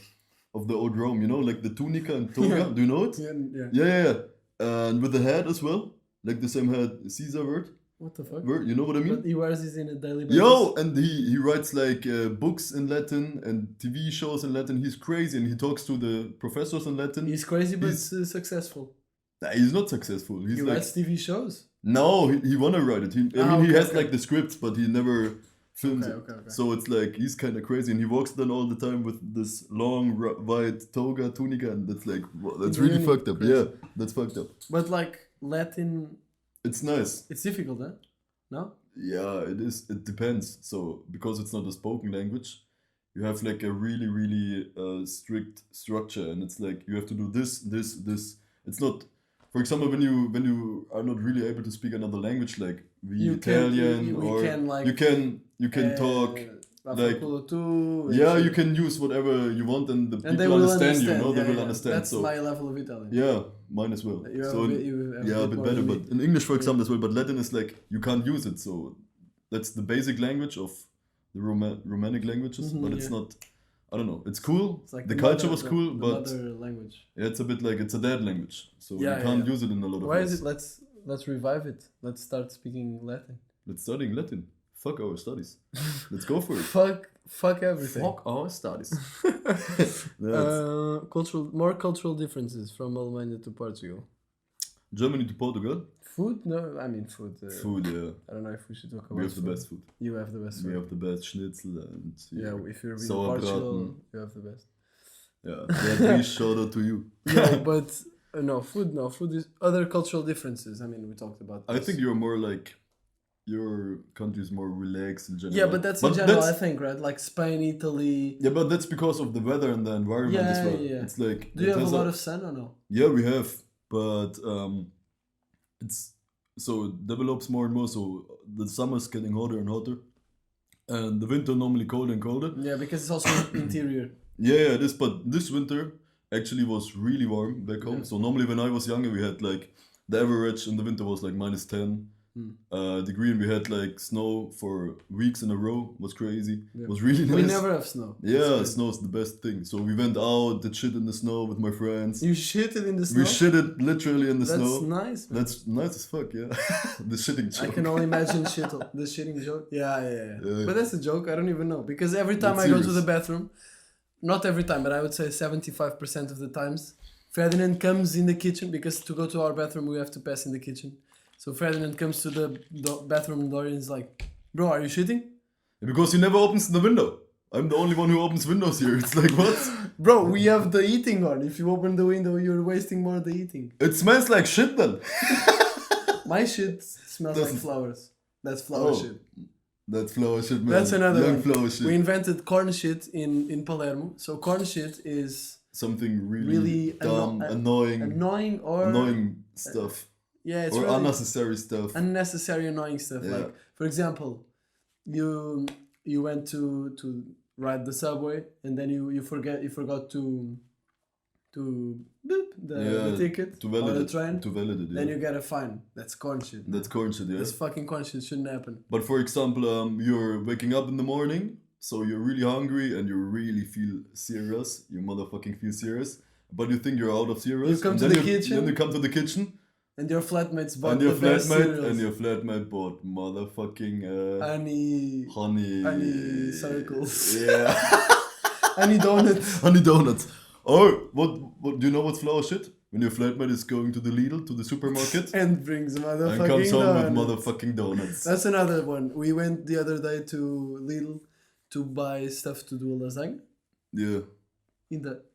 old Rome. You know, like the tunica and toga. Yeah. Do you know it? Yeah. Yeah. And with the hat as well, like the same hat Caesar What the fuck? word. You know what I mean? But he wears this in a daily basis. Yo, and he writes like books in Latin and TV shows in Latin. He's crazy, and he talks to the professors in Latin. He's crazy, but He's- successful. Nah, he's not successful. He's He like writes TV shows. no, he wanna write it. He Okay, has okay. like the scripts, but he never films it. Okay. So it's like he's kind of crazy, and he walks then all the time with this long white toga tunica, and that's like that's really Really fucked up. crazy. Yeah, that's fucked up. But like Latin, It's nice. it's difficult, huh? No? Yeah, it is. It depends. So because it's not a spoken language, you have like a really strict structure, and it's like you have to do this. It's not for example, when you are not really able to speak another language, like We Italian, or can like you can talk. Like, too, Yeah, you can use whatever you want, and the and they people will understand you. understand. They Yeah, will yeah. understand. That's So my level of Italian. yeah, mine as well. You have So a bit, you have yeah, a bit more better, than me. but in English, for Yeah. example, as well. But Latin is like you can't use it, so that's the basic language of the Romanic languages. Mhm, but it's yeah. not. I don't know. It's cool. It's like The culture mother- was cool, the but mother language. yeah, it's a bit like it's a dead language, so Yeah, you can't yeah. use it in a lot of Why ways. is it? Let's revive it. Let's start speaking Latin. Let's studying Latin. Fuck our studies. Let's go for it. Fuck everything. Fuck our studies. That's More cultural differences from Romania to Portugal. Germany to Portugal. Food? No, I mean food. Food, yeah. I don't know if we should talk about. We have the food. best food. You have the best We food. have the best schnitzel and Yeah, if you're in sauerbraten. Portugal, you have the best. Yeah, Beatrice, shout out to you. Yeah, but no food. No food is other cultural differences. I mean, we talked about. I this. think you're more like your country is more relaxed in general. Yeah, but that's in general. I think, right? Like Spain, Italy. Yeah, but that's because of the weather and the environment as Yeah, well. yeah. It's like Do you it have a has lot of sun or no? Yeah, we have, but it's so it develops more and more. So the summer's getting hotter and hotter, and the winter normally colder and colder. Yeah, because it's also interior. Yeah, but this winter actually was really warm back home. Yeah. So normally when I was younger, we had like the average in the winter was like -10 degree, and we had like snow for weeks in a row. Was crazy. Yeah. Was really nice. We never have snow. Yeah, snow's the best thing. So we went out, did shit in the snow with my friends. You shitted in the snow. We shitted literally in the That's snow. nice, man. That's nice as fuck, yeah. The shitting I joke. can only imagine the shitting joke. Yeah. Yeah. But that's a joke. I don't even know because every time That's I go to serious. the bathroom, not every time, but I would say 75% of the times, Ferdinand comes in the kitchen because to go to our bathroom we have to pass in the kitchen. So Ferdinand comes to the bathroom door and is like, "Bro, are you shitting?" Because he never opens the window. I'm the only one who opens windows here. It's like, what? Bro, we have the eating on. If you open the window, you're wasting more of the eating. It smells like shit then. My shit smells like Doesn't- flowers. That's flower Oh. shit. That's flower shit, man. That's another Young one. flower shit. We invented corn shit in Palermo. So corn shit is Something really, Really dumb, annoying annoying stuff. yeah, it's Or really unnecessary stuff. unnecessary annoying stuff. Yeah. Like for example, you went to ride the subway and then you forgot to boop the ticket to or validate the it. train. To validate it, Then yeah. you get a fine. That's corn shit. That's corn shit, yeah. This fucking corn shit shouldn't happen. But for example, you're waking up in the morning, so you're really hungry and you really feel serious. You motherfucking feel serious. But you think you're out of serious. You come and to then the kitchen. Then you come to the kitchen. And your flatmates bought And your the best cereals. flatmate bought motherfucking honey circles. Yeah. Honey donuts. Honey donuts. Or what do you know what's flower shit? When your flatmate is going to the Lidl, to the supermarket, And brings motherfucking and comes home with donuts. motherfucking donuts. That's another one. We went the other day to Lidl to buy stuff to do a lasagna. Yeah.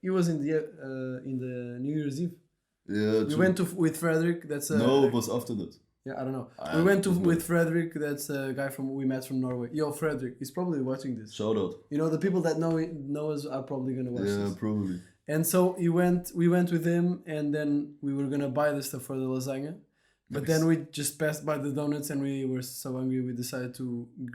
It was in the New Year's Eve. Yeah. We true. went with Frederick. That's No, it was after that. yeah, I don't know. I We went don't know. with Frederick. That's a guy we met from Norway. Yo, Frederick, he's probably watching this. Shout out. You know, the people that know us are probably gonna watch Yeah, this. probably. And so we went with him, and then we were gonna buy the stuff for the lasagna. But Nice. then we just passed by the donuts, and we were so hungry. We decided to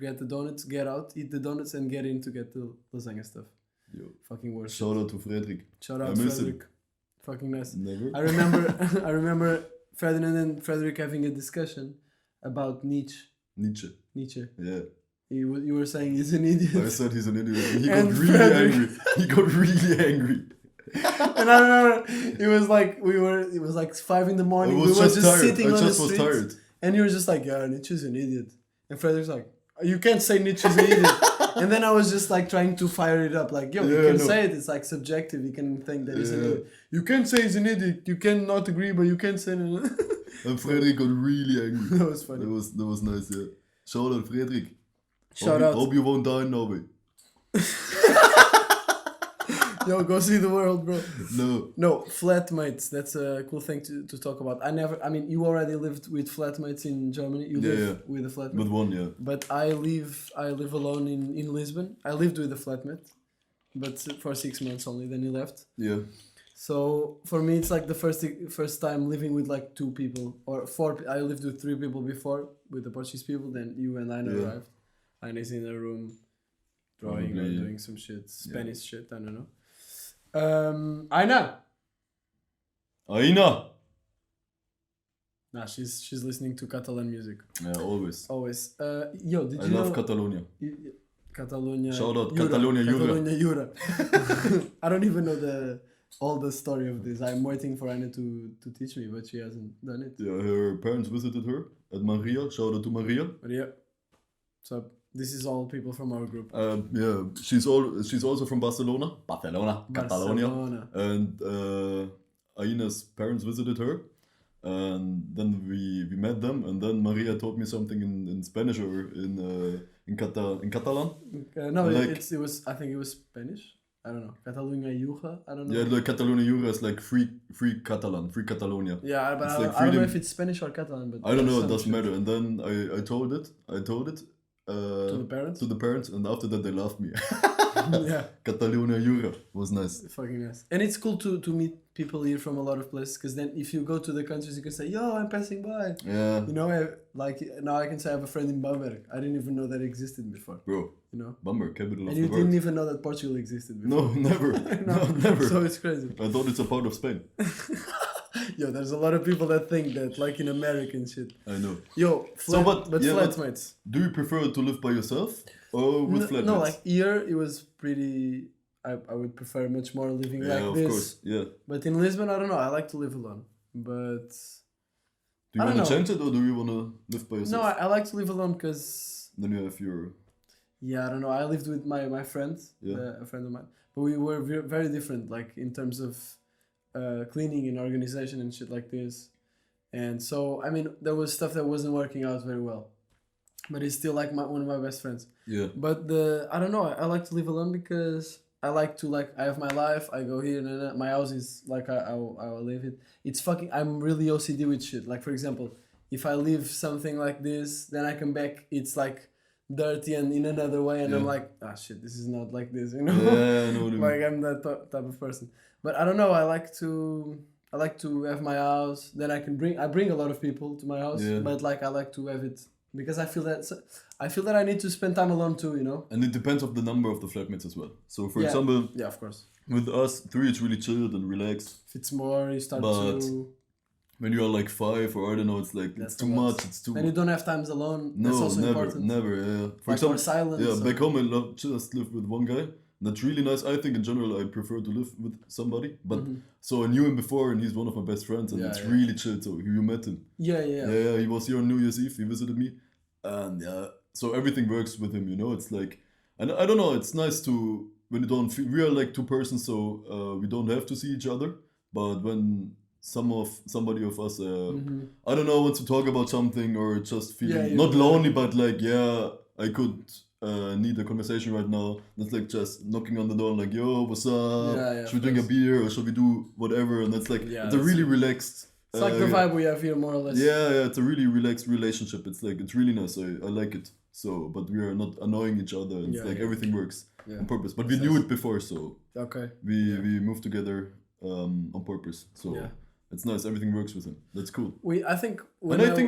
get the donuts, get out, eat the donuts, and get in to get the lasagna stuff. Yo. Fucking worse. Shout out to Frederick. Shout I out miss him. Frederick. Fucking nice. Never. I remember Ferdinand and Frederick having a discussion about Nietzsche. Nietzsche. Yeah. You were saying he's an idiot. I said he's an idiot. He got And really Frederick. angry. He got really angry. And I remember it was like 5 in the morning. I We was were just just tired. sitting I on the just was street. tired. And you were just like, yeah, Nietzsche's an idiot. And Frederick's like, you can't say Nietzsche's an idiot. And then I was just like trying to fire it up. Like, yo, you Yeah, can no. say it. It's like subjective. You can think that he's an Yeah. idiot. You can say he's an idiot. You cannot agree, but you can say And Frederick got really angry. That was funny. That was nice, yeah. Shout out, Frederick. Shout out. Hope you won't die in Norway. Yo, go see the world, bro. No. No, flatmates. That's a cool thing to talk about. I mean, you already lived with flatmates in Germany. You Yeah, live yeah. with a flatmate. But one, yeah. But I live alone in Lisbon. I lived with a flatmate, but for 6 months only. Then he left. Yeah. So for me, it's like the first time living with like 2 people or 4. I lived with 3 people before with the Portuguese people. Then you and Aina arrived. Aina's in a room drawing or doing some shit, Spanish shit. I don't know. Aina. Nah, she's listening to Catalan music. Yeah, always. Always. Did I you love know Catalonia. Catalonia? Shout out Jura. Catalonia Jura. Catalonia Jura. I don't even know all the story of this. I'm waiting for Anna to teach me, but she hasn't done it. Yeah, her parents visited her at Maria. Shout out to Maria. Maria. So this is all people from our group. Yeah, she's also from Barcelona, Catalonia, and Aina's parents visited her, and then we met them, and then Maria taught me something in Spanish or in Catalan. No, like, it was. I think it was Spanish. I don't know. Catalunya Jura. I don't know. Yeah, like Catalonia Jura is like free Catalan, free Catalonia. Yeah, but like I don't know if it's Spanish or Catalan. But I don't know. It doesn't matter. And then I told it. To the parents? To the parents, and after that they loved me. Yeah. Catalonia Jura was nice. Fucking nice. And it's cool to meet people here from a lot of places, because then if you go to the countries, you can say, yo, I'm passing by. Yeah. You know, like now I can say I have a friend in Bamberg. I didn't even know that existed before. Bro. You know? Bamberg, capital of and the you world. didn't even know that Portugal existed before. No, never. No, never. So it's crazy. I thought it's a part of Spain. Yo, there's a lot of people that think that, like in America and shit. I know. Yo, flatmates. Do you prefer to live by yourself or with flatmates? No, like here it was pretty. I would prefer much more living like of this. Course. Yeah. But in Lisbon, I don't know. I like to live alone. But do you want to change it, or do you want to live by yourself? No, I like to live alone because. Then you have your. Yeah, I don't know. I lived with my friend, a friend of mine, but we were very different, like in terms of cleaning and organization and shit like this. And so, I mean, there was stuff that wasn't working out very well, but he's still like one of my best friends. Yeah. But I don't know. I like to live alone because I like to I have my life. I go here and my house is like I will live it. It's fucking. I'm really OCD with shit. Like for example, if I leave something like this, then I come back. It's like dirty and in another way, and I'm like, shit, this is not like this, you know? Yeah, I know what you like mean. I'm that type of person. But I don't know. I like to have my house. Then I bring a lot of people to my house. Yeah. But like I like to have it because I feel that I need to spend time alone too, you know. And it depends on the number of the flatmates as well. So for example, yeah, of course. with us 3, it's really chilled and relaxed. If it's more, you start But to. when you are like 5 or I don't know, it's like That's it's too a lot. much. It's too. And you don't have times alone. No, That's also never, important. never. Yeah. For Like example, more silence. yeah, or- back home I just live with one guy. That's really nice. I think in general I prefer to live with somebody. But so I knew him before, and he's one of my best friends, and it's really chill. So you met him. Yeah. Yeah, he was here on New Year's Eve. He visited me, and so everything works with him. You know, it's like, and I don't know. It's nice to when you don't feel we are like 2 persons, so we don't have to see each other. But when somebody of us, I don't know, wants to talk about something or just feeling not lonely, but like I could. Need a conversation right now. That's like just knocking on the door, like, yo, what's up? Should we drink a beer or should we do whatever? And that's like it's a really relaxed. It's like the vibe we have here, more or less. Yeah, it's a really relaxed relationship. It's like it's really nice. I like it. So, but we are not annoying each other. And it's like everything works on purpose. But we knew it before, so we moved together on purpose. So it's nice. Everything works with him. That's cool. I think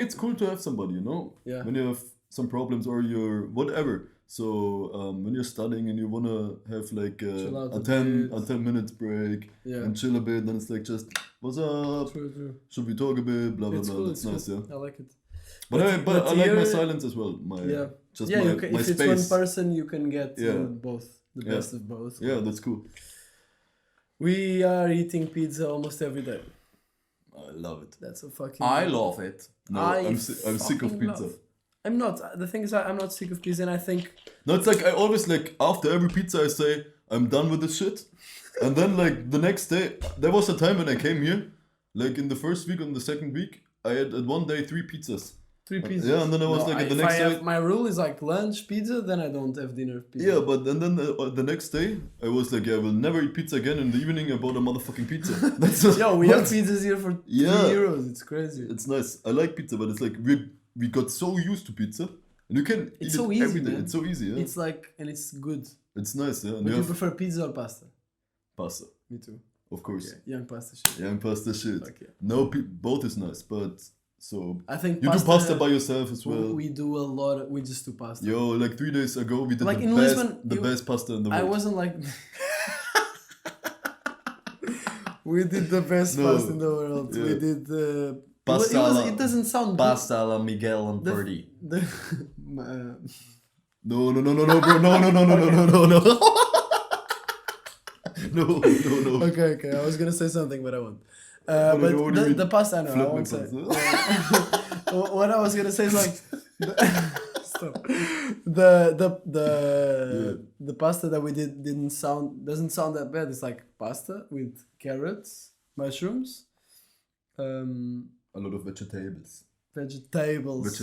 it's cool to have somebody, you know. Yeah. When you have some problems or you're whatever. So when you're studying and you wanna have like a 10 minutes break and chill a bit, then it's like just what's up? True. Should we talk a bit? Blah blah It's blah. cool, That's nice, cool. I like it. But I like my silence as well. My you can, my if space. it's one person, you can get both the best of both. Yeah, that's cool. We are eating pizza almost every day. I love it. That's a fucking. I love it. No, I'm sick of pizza. I'm not. The thing is, I'm not sick of pizza, and I think. No, it's like I always like after every pizza I say I'm done with this shit, and then like the next day there was a time when I came here, like in the first week and the second week I had at one day 3 pizzas. 3 pizzas. Yeah, and then I was like at the next day. My rule is like lunch pizza, then I don't have dinner pizza. Yeah, but and then the next day I was like, I will never eat pizza again. In the evening I bought a motherfucking pizza. That's we have pizzas here for €3. It's crazy. It's nice. I like pizza, but it's like we got so used to pizza, and you can eat so it easy, every day. man. It's so easy. Yeah. It's like, and it's good. It's nice. Yeah. And But you prefer pizza or pasta? pasta. Me too. Of course. Yeah, young pasta shit. Young pasta shit. Fuck yeah. No, both is nice, but so I think you do pasta by yourself as well. We do a lot. We just do pasta. Yo, like 3 days ago, we did Like the in best, Lisbon, the best pasta in the I world. wasn't like. We did the best No. pasta in the world. Yeah. We did. Pasta alla- It doesn't sound Pasta alla Miguel and The- Ferdy. The, No, bro. No. No. okay. I was gonna say something, but I won't. What do you But mean? the pasta, I know. I Flip won't say. pasta. What I was gonna say is like. Stop. The pasta that we did doesn't sound that bad. It's like pasta with carrots, mushrooms, A lot of vegetables. vegetables.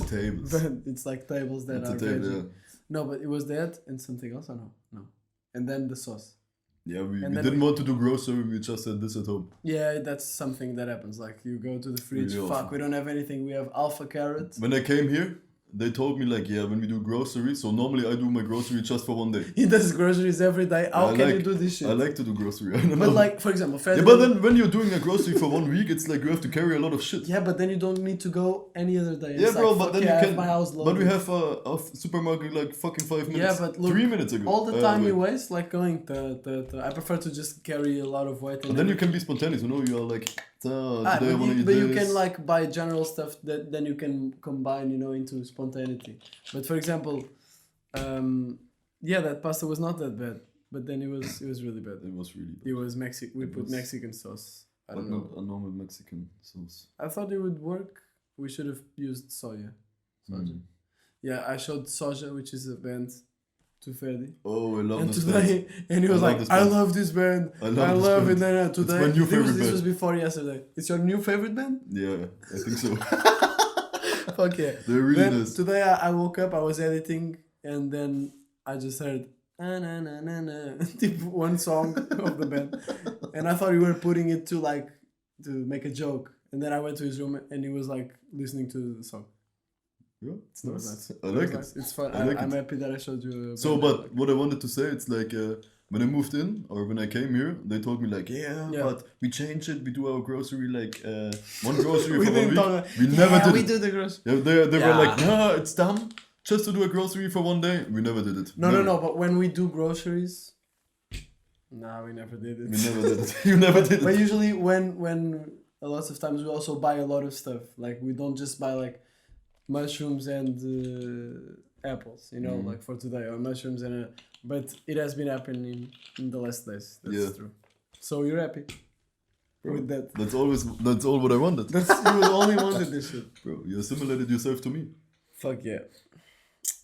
It's like tables that are Vegetable, veggie. No, but it was that and something else. No. And then the sauce. Yeah, we And then didn't want to do grocery. We just had this at home. Yeah, that's something that happens. Like you go to the fridge. Really Fuck, often. we don't have anything. We have alpha carrot. When I came here, they told me like, yeah, when we do grocery, so normally I do my grocery just for 1 day. He does groceries every day. How I can like- you do this shit? I like to do grocery. I don't know. But like, for example, yeah, Ferdinand, but then when you're doing a grocery for 1 week, it's like you have to carry a lot of shit. yeah, but then you don't need to go any other day. Yeah, It's bro, like, but fuck then yeah, I you have can. my house But loaded. we have a supermarket like fucking 5 minutes. Yeah, but look, 3 minutes ago. all the time wait. you waste, like going to. I prefer to just carry a lot of weight. But then you can be spontaneous, you know. You are like, today I want to eat but this. you can like buy general stuff that then you can combine, into spontaneity. But for example, that pasta was not that bad, but then it was really bad. It was really bad. It was Mexican. We It put was- Mexican sauce. I But don't know. not a normal Mexican sauce. I thought it would work. We should have used soja. Mm. Yeah, I showed Soja, which is a band, to Ferdi. Oh, I love And this today, and he was I love like, this "I band. love this band. I I love love this it." band. And today, my new favorite this was band. before yesterday. It's your new favorite band? Yeah, I think so. Fuck yeah. They're really Then nice. today I woke up, I was editing, and then I just heard na na na na na, one song of the band, and I thought you were putting it to make a joke, and then I went to his room and he was like listening to the song. Yeah, it's It was nice. nice. I It like was it. nice. It's fun. I like I'm it. happy that I showed you. So, but what I wanted to say, it's like when I moved in or when I came here, they told me like, yeah. But we change it. We do our grocery like one grocery We for 1 didn't week. talk. We never did We it. do the grocery. Yeah, they were Yeah. like, nah, it's dumb. Just to do a grocery for 1 day. We never did it. No. Never. But when we do groceries, nah, we never did it. We never did it. You never did But it. usually when a lot of times we also buy a lot of stuff. Like we don't just buy like mushrooms and apples, Mhm. like for today, or mushrooms and but it has been happening in the last days. That's Yeah. true. So you're happy with that. That's all what I wanted. That's you only wanted this shit. Bro, you assimilated yourself to me. Fuck yeah.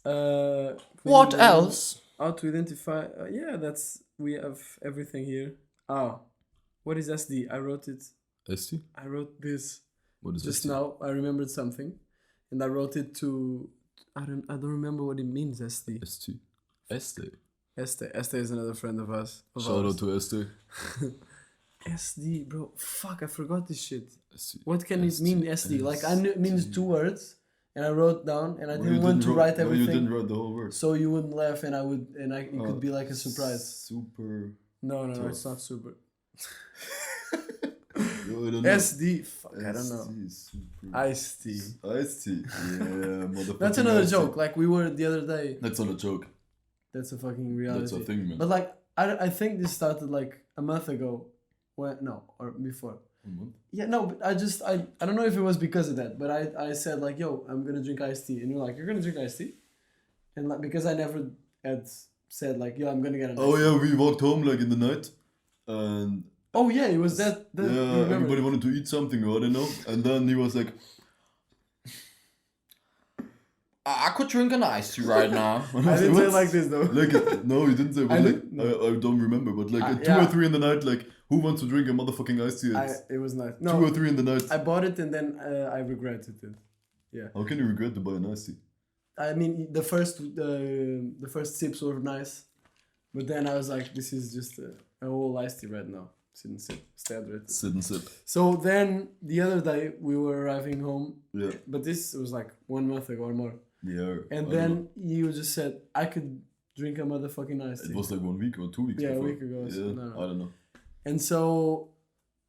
What clean room, else? How to identify? We have everything here. What is SD? I wrote it. ST? I wrote this What is just ST? now. I remembered something, and I wrote it to. I don't remember what it means. SD. ST. ST. Este is another friend of us. Shout out to ST. SD, bro. Fuck, I forgot this shit. ST. What can it mean, SD? Like, I knew it means 2 words, and I wrote down, and I Well, didn't you want to write well, you everything, didn't write the whole word. so you wouldn't laugh, and it could be like a surprise. Super. No, tough. it's not super. No, I don't know. SD, fuck, I don't know. ST, super. Iced tea. Iced tea. Yeah, motherfucking That's another iced tea. joke. Like, we were the other day. That's not a joke. That's a fucking reality. That's a thing, man. But, like, I think this started, like, a month ago. Or before. A month? Yeah, no, but I don't know if it was because of that, but I said like, yo, I'm gonna drink iced tea, and you're like, you're gonna drink iced tea, and like because I never had said like, yo, I'm gonna get an Oh iced yeah, we walked home like in the night, and tea. Oh yeah, it was that. You yeah, remember. everybody wanted to eat something or I don't know, and then he was like, I could drink an iced tea right now. I didn't say it like this though. like no, he didn't say. But I like did? I don't remember, but like at 2 yeah. or 3 in the night, like who wants to drink a motherfucking iced tea? It was nice. 2 or No, 3 in the night. I bought it and then I regretted it. How can you regret to buy an iced tea? I mean, the first sips were nice, but then I was like, this is just a whole iced tea right now. Sit and sip, stay hydrated. Sit and sip. So then the other day we were arriving home, Yeah. but this was like 1 month ago or more. Yeah. And I then don't know. you just said I could drink a motherfucking iced tea. It was like 1 week or 2 weeks Yeah, a before. week ago, so Yeah, no. I don't know. And so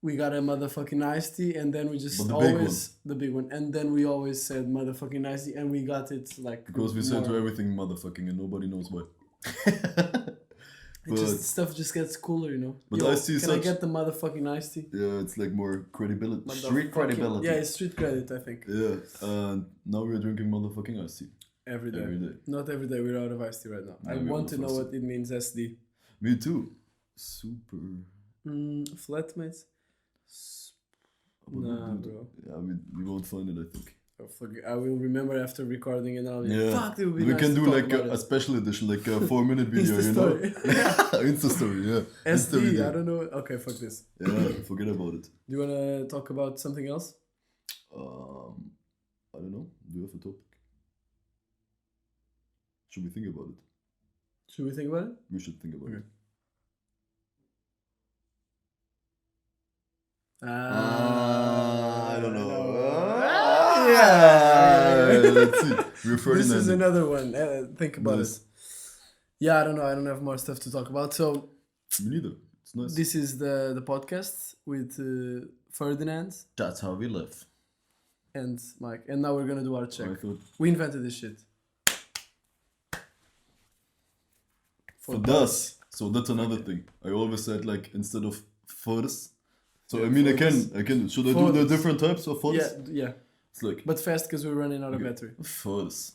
we got a motherfucking iced tea, and then we just But the big always the big one, and then we always said motherfucking iced tea, and we got it like Because we say to more. everything motherfucking and nobody knows why. It just, stuff just gets cooler, you know. But Yo, iced tea is can I such- get the motherfucking iced tea? Yeah, it's like more credibility. Street credibility. Yeah, it's street credit, I think. Yeah, and now we're drinking motherfucking iced tea. Every day. Every day. Not every day, we're out of iced tea right now. Yeah, I we're want out to of know iced what it means, SD. Me too. Super. Flatmates? Nah, bro. Yeah, we won't find it, I think. Oh, fuck it. I will remember after recording and I'll be Yeah. fuck, it would be We nice can to do talk like about a it. special edition, like a 4-minute video, Insta you know? story. Insta story, yeah. Insta SD, video. I don't know. Okay, fuck this. Yeah, forget about it. Do you want to talk about something else? I don't know. Do you have a topic? Should we think about it? Should we think about it? We should think about it. I don't know. Yeah, let's see. We're Ferdinand. This is another one. Think about Nice. it. Yeah, I don't know. I don't have more stuff to talk about. So Me neither. It's nice. this is the podcast with Ferdinand That's how we live. and Mike, and now we're gonna do our check. I thought We invented this shit. for das. So that's another thing. I always said like instead of furs. So I mean I can. Should I do the Furs. different types of furs? Yeah. It's like But fast because we're running out of Okay. battery. furs.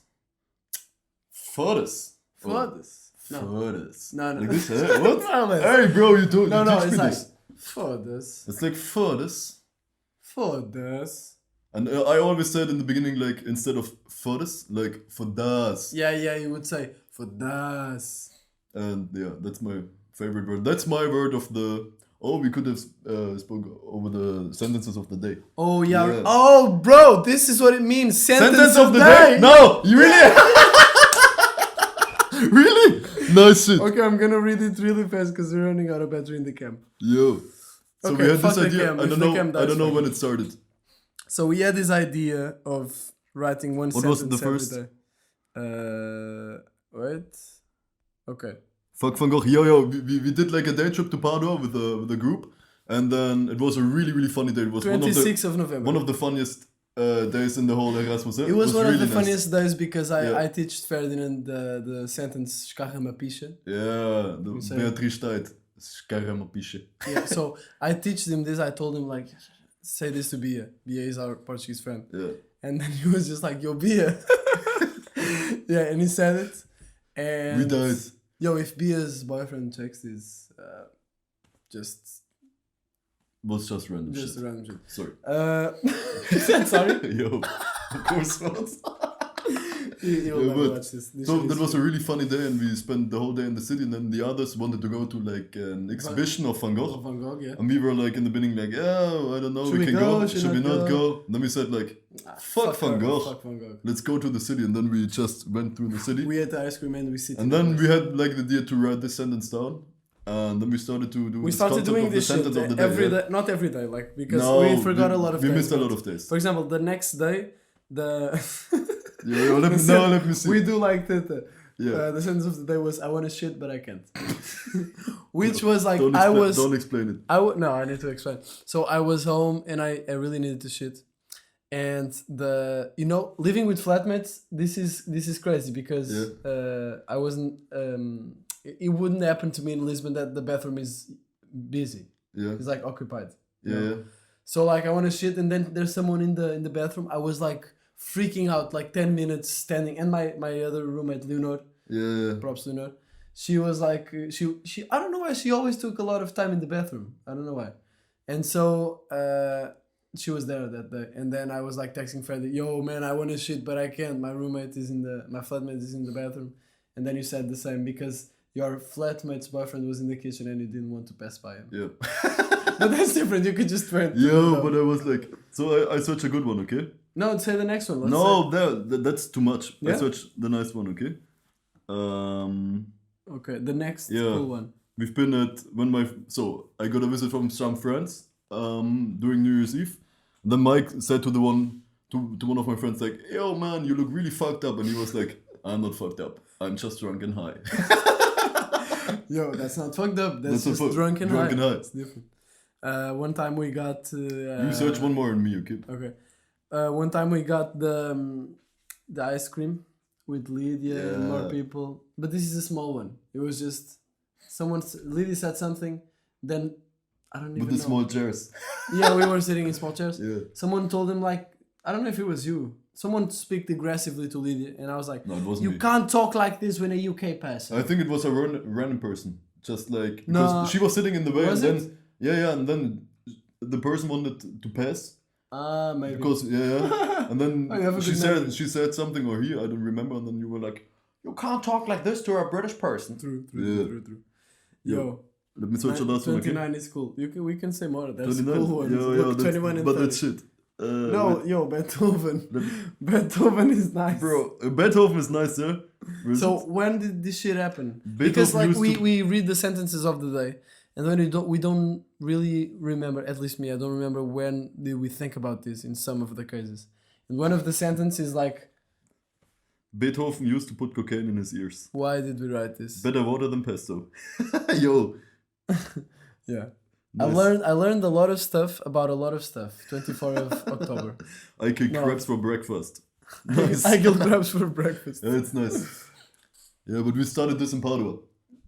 Furs. Furthest. No. Furs. No. Like this, eh? What? No, less. Hey bro, you don't. No, you no, teach it's me like this. furthest. It's like furs. Furthest. And I always said in the beginning like instead of furs, like for das. Yeah, you would say for das. And yeah, that's my favorite word. That's my word of the. Oh, we could have spoke over the sentences of the day. Oh yeah. Yeah. Oh bro, this is what it means. Sentence of the day. No, you really, really nice shit. Okay, I'm gonna read it really fast because we're running out of battery in the camp. Yo. So Okay, we had fuck this the idea. cam. I If don't the know. cam I dies, don't know fuck when it started. So we had this idea of writing one What was sentence the first? every day. Wait. Okay. Fuck Van Gogh. Yo. We did like a day trip to Padua with the group, and then it was a really funny day. It was 26th of November. one of the funniest days in the whole Erasmus. It was one really of the nice. funniest days because Yeah. I teach Ferdinand the sentence "Escarra-me a picha." Yeah, the say- Beatrice tijd. Scarra piche. Yeah, so I teach him this. I told him like, say this to Bia. Bia is our Portuguese friend, Yeah. and then he was just like, "Yo, Bia." Yeah, and he said it, and We died. Yo, if Bia's boyfriend checks this, just Was just random just shit. a random shit. Sorry. Sorry. Yo. Of course not. You will Yeah, never but- watch this. This So shit that is was a really funny day, and we spent the whole day in the city. And then the others wanted to go to like an exhibition of Van Gogh, Van Gogh, yeah. and we were like in the beginning like, yeah, I don't know, Should we we can go? go. Should Should we not not go? go? Then we said like, fuck Van her, Gogh. Fuck Van Gogh. let's go to the city, and then we just went through the city. We ate ice cream and we sit. And then we had like the idea to write this sentence down, and then we started to do. We this started concept doing of the this shit sentence of the day. every yeah. day, not every day, like because No, we forgot a lot of we days. missed a but- lot of days. For example, the next day, the Yo, let me see. we do like that. Yeah. The sentence of the day was "I want to shit but I can't," which was like Don't explain it. No, I need to explain. So I was home and I really needed to shit, and living with flatmates, this is crazy because I wasn't. It wouldn't happen to me in Lisbon that the bathroom is busy. Yeah. It's like occupied. you Yeah. know? So like I want to shit and then there's someone in the bathroom. I was like freaking out like 10 minutes standing, and my other roommate Leonor, Yeah. props Leonor, she was like she I don't know why she always took a lot of time in the bathroom. I don't know why. And so she was there that day, and then I was like texting Freddy, "Yo man, I want to shit but I can't. My flatmate is in the bathroom." And then you said the same because your flatmate's boyfriend was in the kitchen and you didn't want to pass by him. Yeah. But that's different. You could just turn. Yo, but I was like, so I searched a good one, okay? No, say the next one. Let's No, say. that's too much. I Yeah? searched the nice one, okay? Okay, the next Yeah. cool one. We've been at I got a visit from some friends during New Year's Eve. And then Mike said to one of my friends like, "Yo man, you look really fucked up," and he was like, "I'm not fucked up. I'm just drunk and high." Yo, that's not fucked up. That's That's not just fucked. drunk and Drunk high. and high. It's different. One time we got... You search one more on me, okay? Okay. One time we got the ice cream with Lydia and more people. But this is a small one. It was just... Lydia said something, then... I don't even know. With the small chairs. Yeah, we were sitting in small chairs. Yeah. Someone told him like, I don't know if it was you. Someone speak aggressively to Lydia, and I was like, No, it wasn't you me. can't talk like this when a UK passes. I think it was a random person. Just like... Because she was sitting in the way Was and it? then... Yeah, and then the person wanted to pass. Maybe. Because, and then Oh, you have a she good said memory. she said something, or I don't remember, and then you were like, You can't talk like this to a British person. True. Yo. Let me search the last one, okay? 29 is cool. We can say more. There's 29? cool ones. Yeah, Look, 21 and but 30. that's shit. No, yo, Beethoven. Beethoven is nice. Bro, Beethoven is nice, yeah? Where is So it? when did this shit happen? Beethoven Because like used to- we read the sentences of the day, and then we don't really remember. At least me, I don't remember when did we think about this in some of the cases. And one of the sentences is like, Beethoven used to put cocaine in his ears. why did we write this? Better water than pesto. Yo. Yeah. Nice. I learned a lot of stuff about a lot of stuff. 24th of October. I kick No. crabs for breakfast. Nice. I killed crabs for breakfast. Yeah, it's nice. Yeah, but we started this in Padua.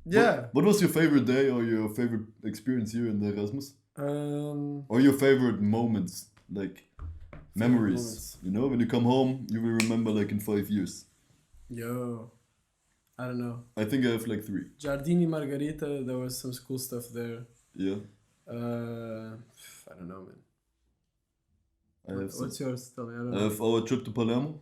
Yeah. What was your favorite day or your favorite experience here in the Erasmus? Um, Or your favorite moments? Like memories. moments. You know, when you come home, you will remember like in 5 years. yo, I don't know. I think I have like 3. Giardini Margarita, there was some cool stuff there. Yeah. I don't know, man. I have some. What's yours? Tell me. I don't I know. have our trip to Palermo.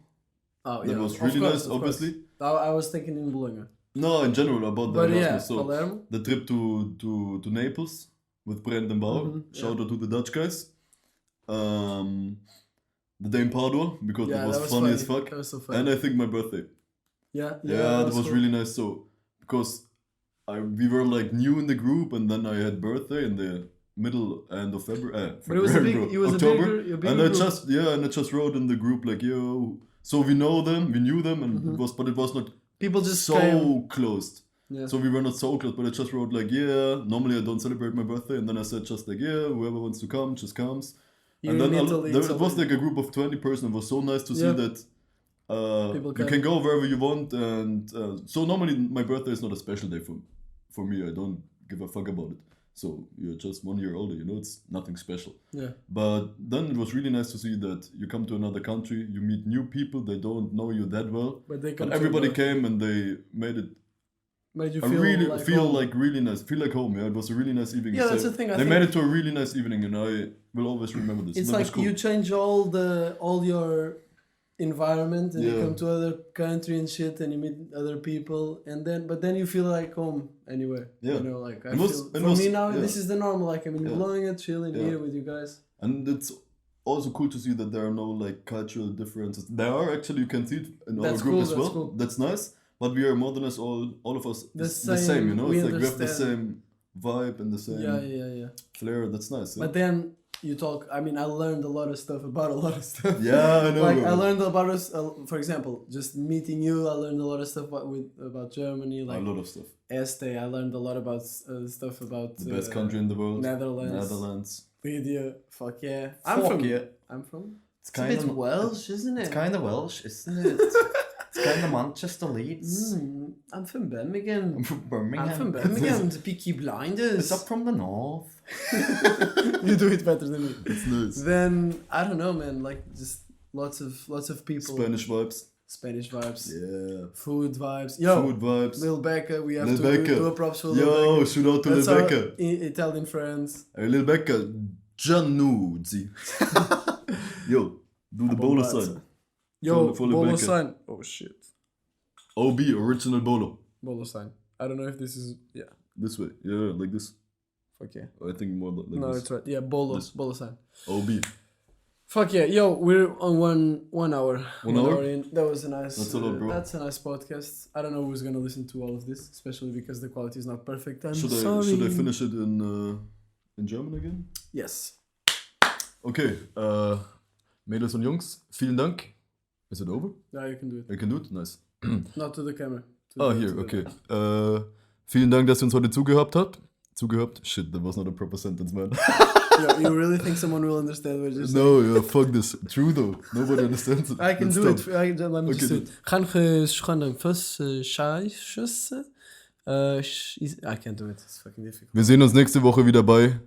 Oh, That yeah. was of really course, nice, of course. obviously. I was thinking in Bologna. No, in general about the But Erasmus. yeah, So Palermo. the trip to Naples with Brent and Bauer. Mhm, Shout out to the Dutch guys. The day in Padua because Yeah, it was that was funny as fuck. That was so funny. And I think my birthday. Yeah, Yeah, that was cool. really nice. So because we were like new in the group, and then I had birthday in the middle end of February. But it was a big, bro, it was October. a bigger And I group. just wrote in the group like, yo. So we knew them, and Mhm. it was not People just so came. closed. Yeah. So we were not so close, but I just wrote like, yeah. Normally I don't celebrate my birthday, and then I said just like, yeah, whoever wants to come just comes. You're And then in Italy, there so it was like a group of 20 person. It was so nice to see Yeah. that People you can- can go wherever you want. And so normally my birthday is not a special day for me. I don't give a fuck about it. So you're just 1 year older, you know, it's nothing special. Yeah. But then it was really nice to see that you come to another country, you meet new people, they don't know you that well. But they But come to everybody the- came and they made it made you a feel really like feel home. like really nice, feel like home. Yeah, it was a really nice evening. Yeah, that's So the thing, I they think- made it to a really nice evening, and I will always remember this. It's That was like cool. you change all your environment and you Yeah. come to other country and shit and you meet other people and then you feel like home anyway. Yeah. You know, like I It was- feel it for was- me now yeah. this is the normal. Like I'm in Yeah. Bologna, chilling Yeah. here with you guys. And it's also cool to see that there are no like cultural differences. There are actually, you can see it in our That's group cool, as that's well. cool. That's nice. But we are more than us all of us The the same, you know. we It's like we have the understand. same vibe and the same Yeah. flair. That's nice. Yeah, But then you talk. I mean, I learned a lot of stuff about a lot of stuff. Yeah, I know. Like bro. I learned about us. For example, just meeting you, I learned a lot of stuff about Germany. Like a lot of stuff. Este, I learned a lot about stuff about The best country in the world. Netherlands. Netherlands. Lydia, fuck yeah. Fuck yeah. I'm from. It's a bit Welsh, isn't it? It's kind of Welsh, isn't it? It's kind of Manchester Leeds. I'm from Birmingham. I'm from Birmingham. I'm from Birmingham. The Peaky Blinders. It's up from the north. You do it better than me. It's nice. Then I don't know, man. Like just lots of people. Spanish vibes. Spanish vibes. Yeah. Food vibes. Yo, Food vibes. Lil Becca. We have Lil to Becca. do a props for Lil Yo, Becca. shout out to That's Lil our Becca. Italian friends. Hey, Lil Becca. Giannuzzi. Yo, do the bowler sign. Yo, For Lil bolo Becca. sign. Oh shit. OB, original bolo. Bolo sign. I don't know if this is This way. Yeah, like this. Fuck yeah. I think more like No, this. it's right. Yeah, bolo. This. Bolo sign. OB. Fuck yeah. Yo, we're on one hour. 1 hour? in. That was a nice That's a lot, bro. That's a nice podcast. I don't know who's gonna listen to all of this, especially because the quality is not perfect. I'm Should sorry. I finish it in German again? Yes. Okay. Mädels und Jungs, vielen Dank. Is it over? Yeah, you can do it. I can do it? Nice. Not to the camera. Here, okay. Vielen Dank, dass ihr uns heute zugehört habt. zugehört? Shit, that was not a proper sentence, man. You really think someone will understand what you're saying? No, yeah, fuck this. True though. Nobody understands it. I can Let's do it. stop. Let me Okay, just do it. Gaan geschreven scheiße. I can't do it. It's fucking difficult. Wir sehen uns nächste Woche wieder bei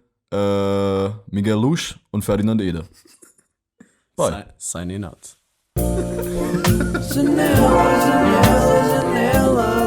Miguel Lusch und Ferdinand Eder. Bye. Signing out. Janela, janela, janela.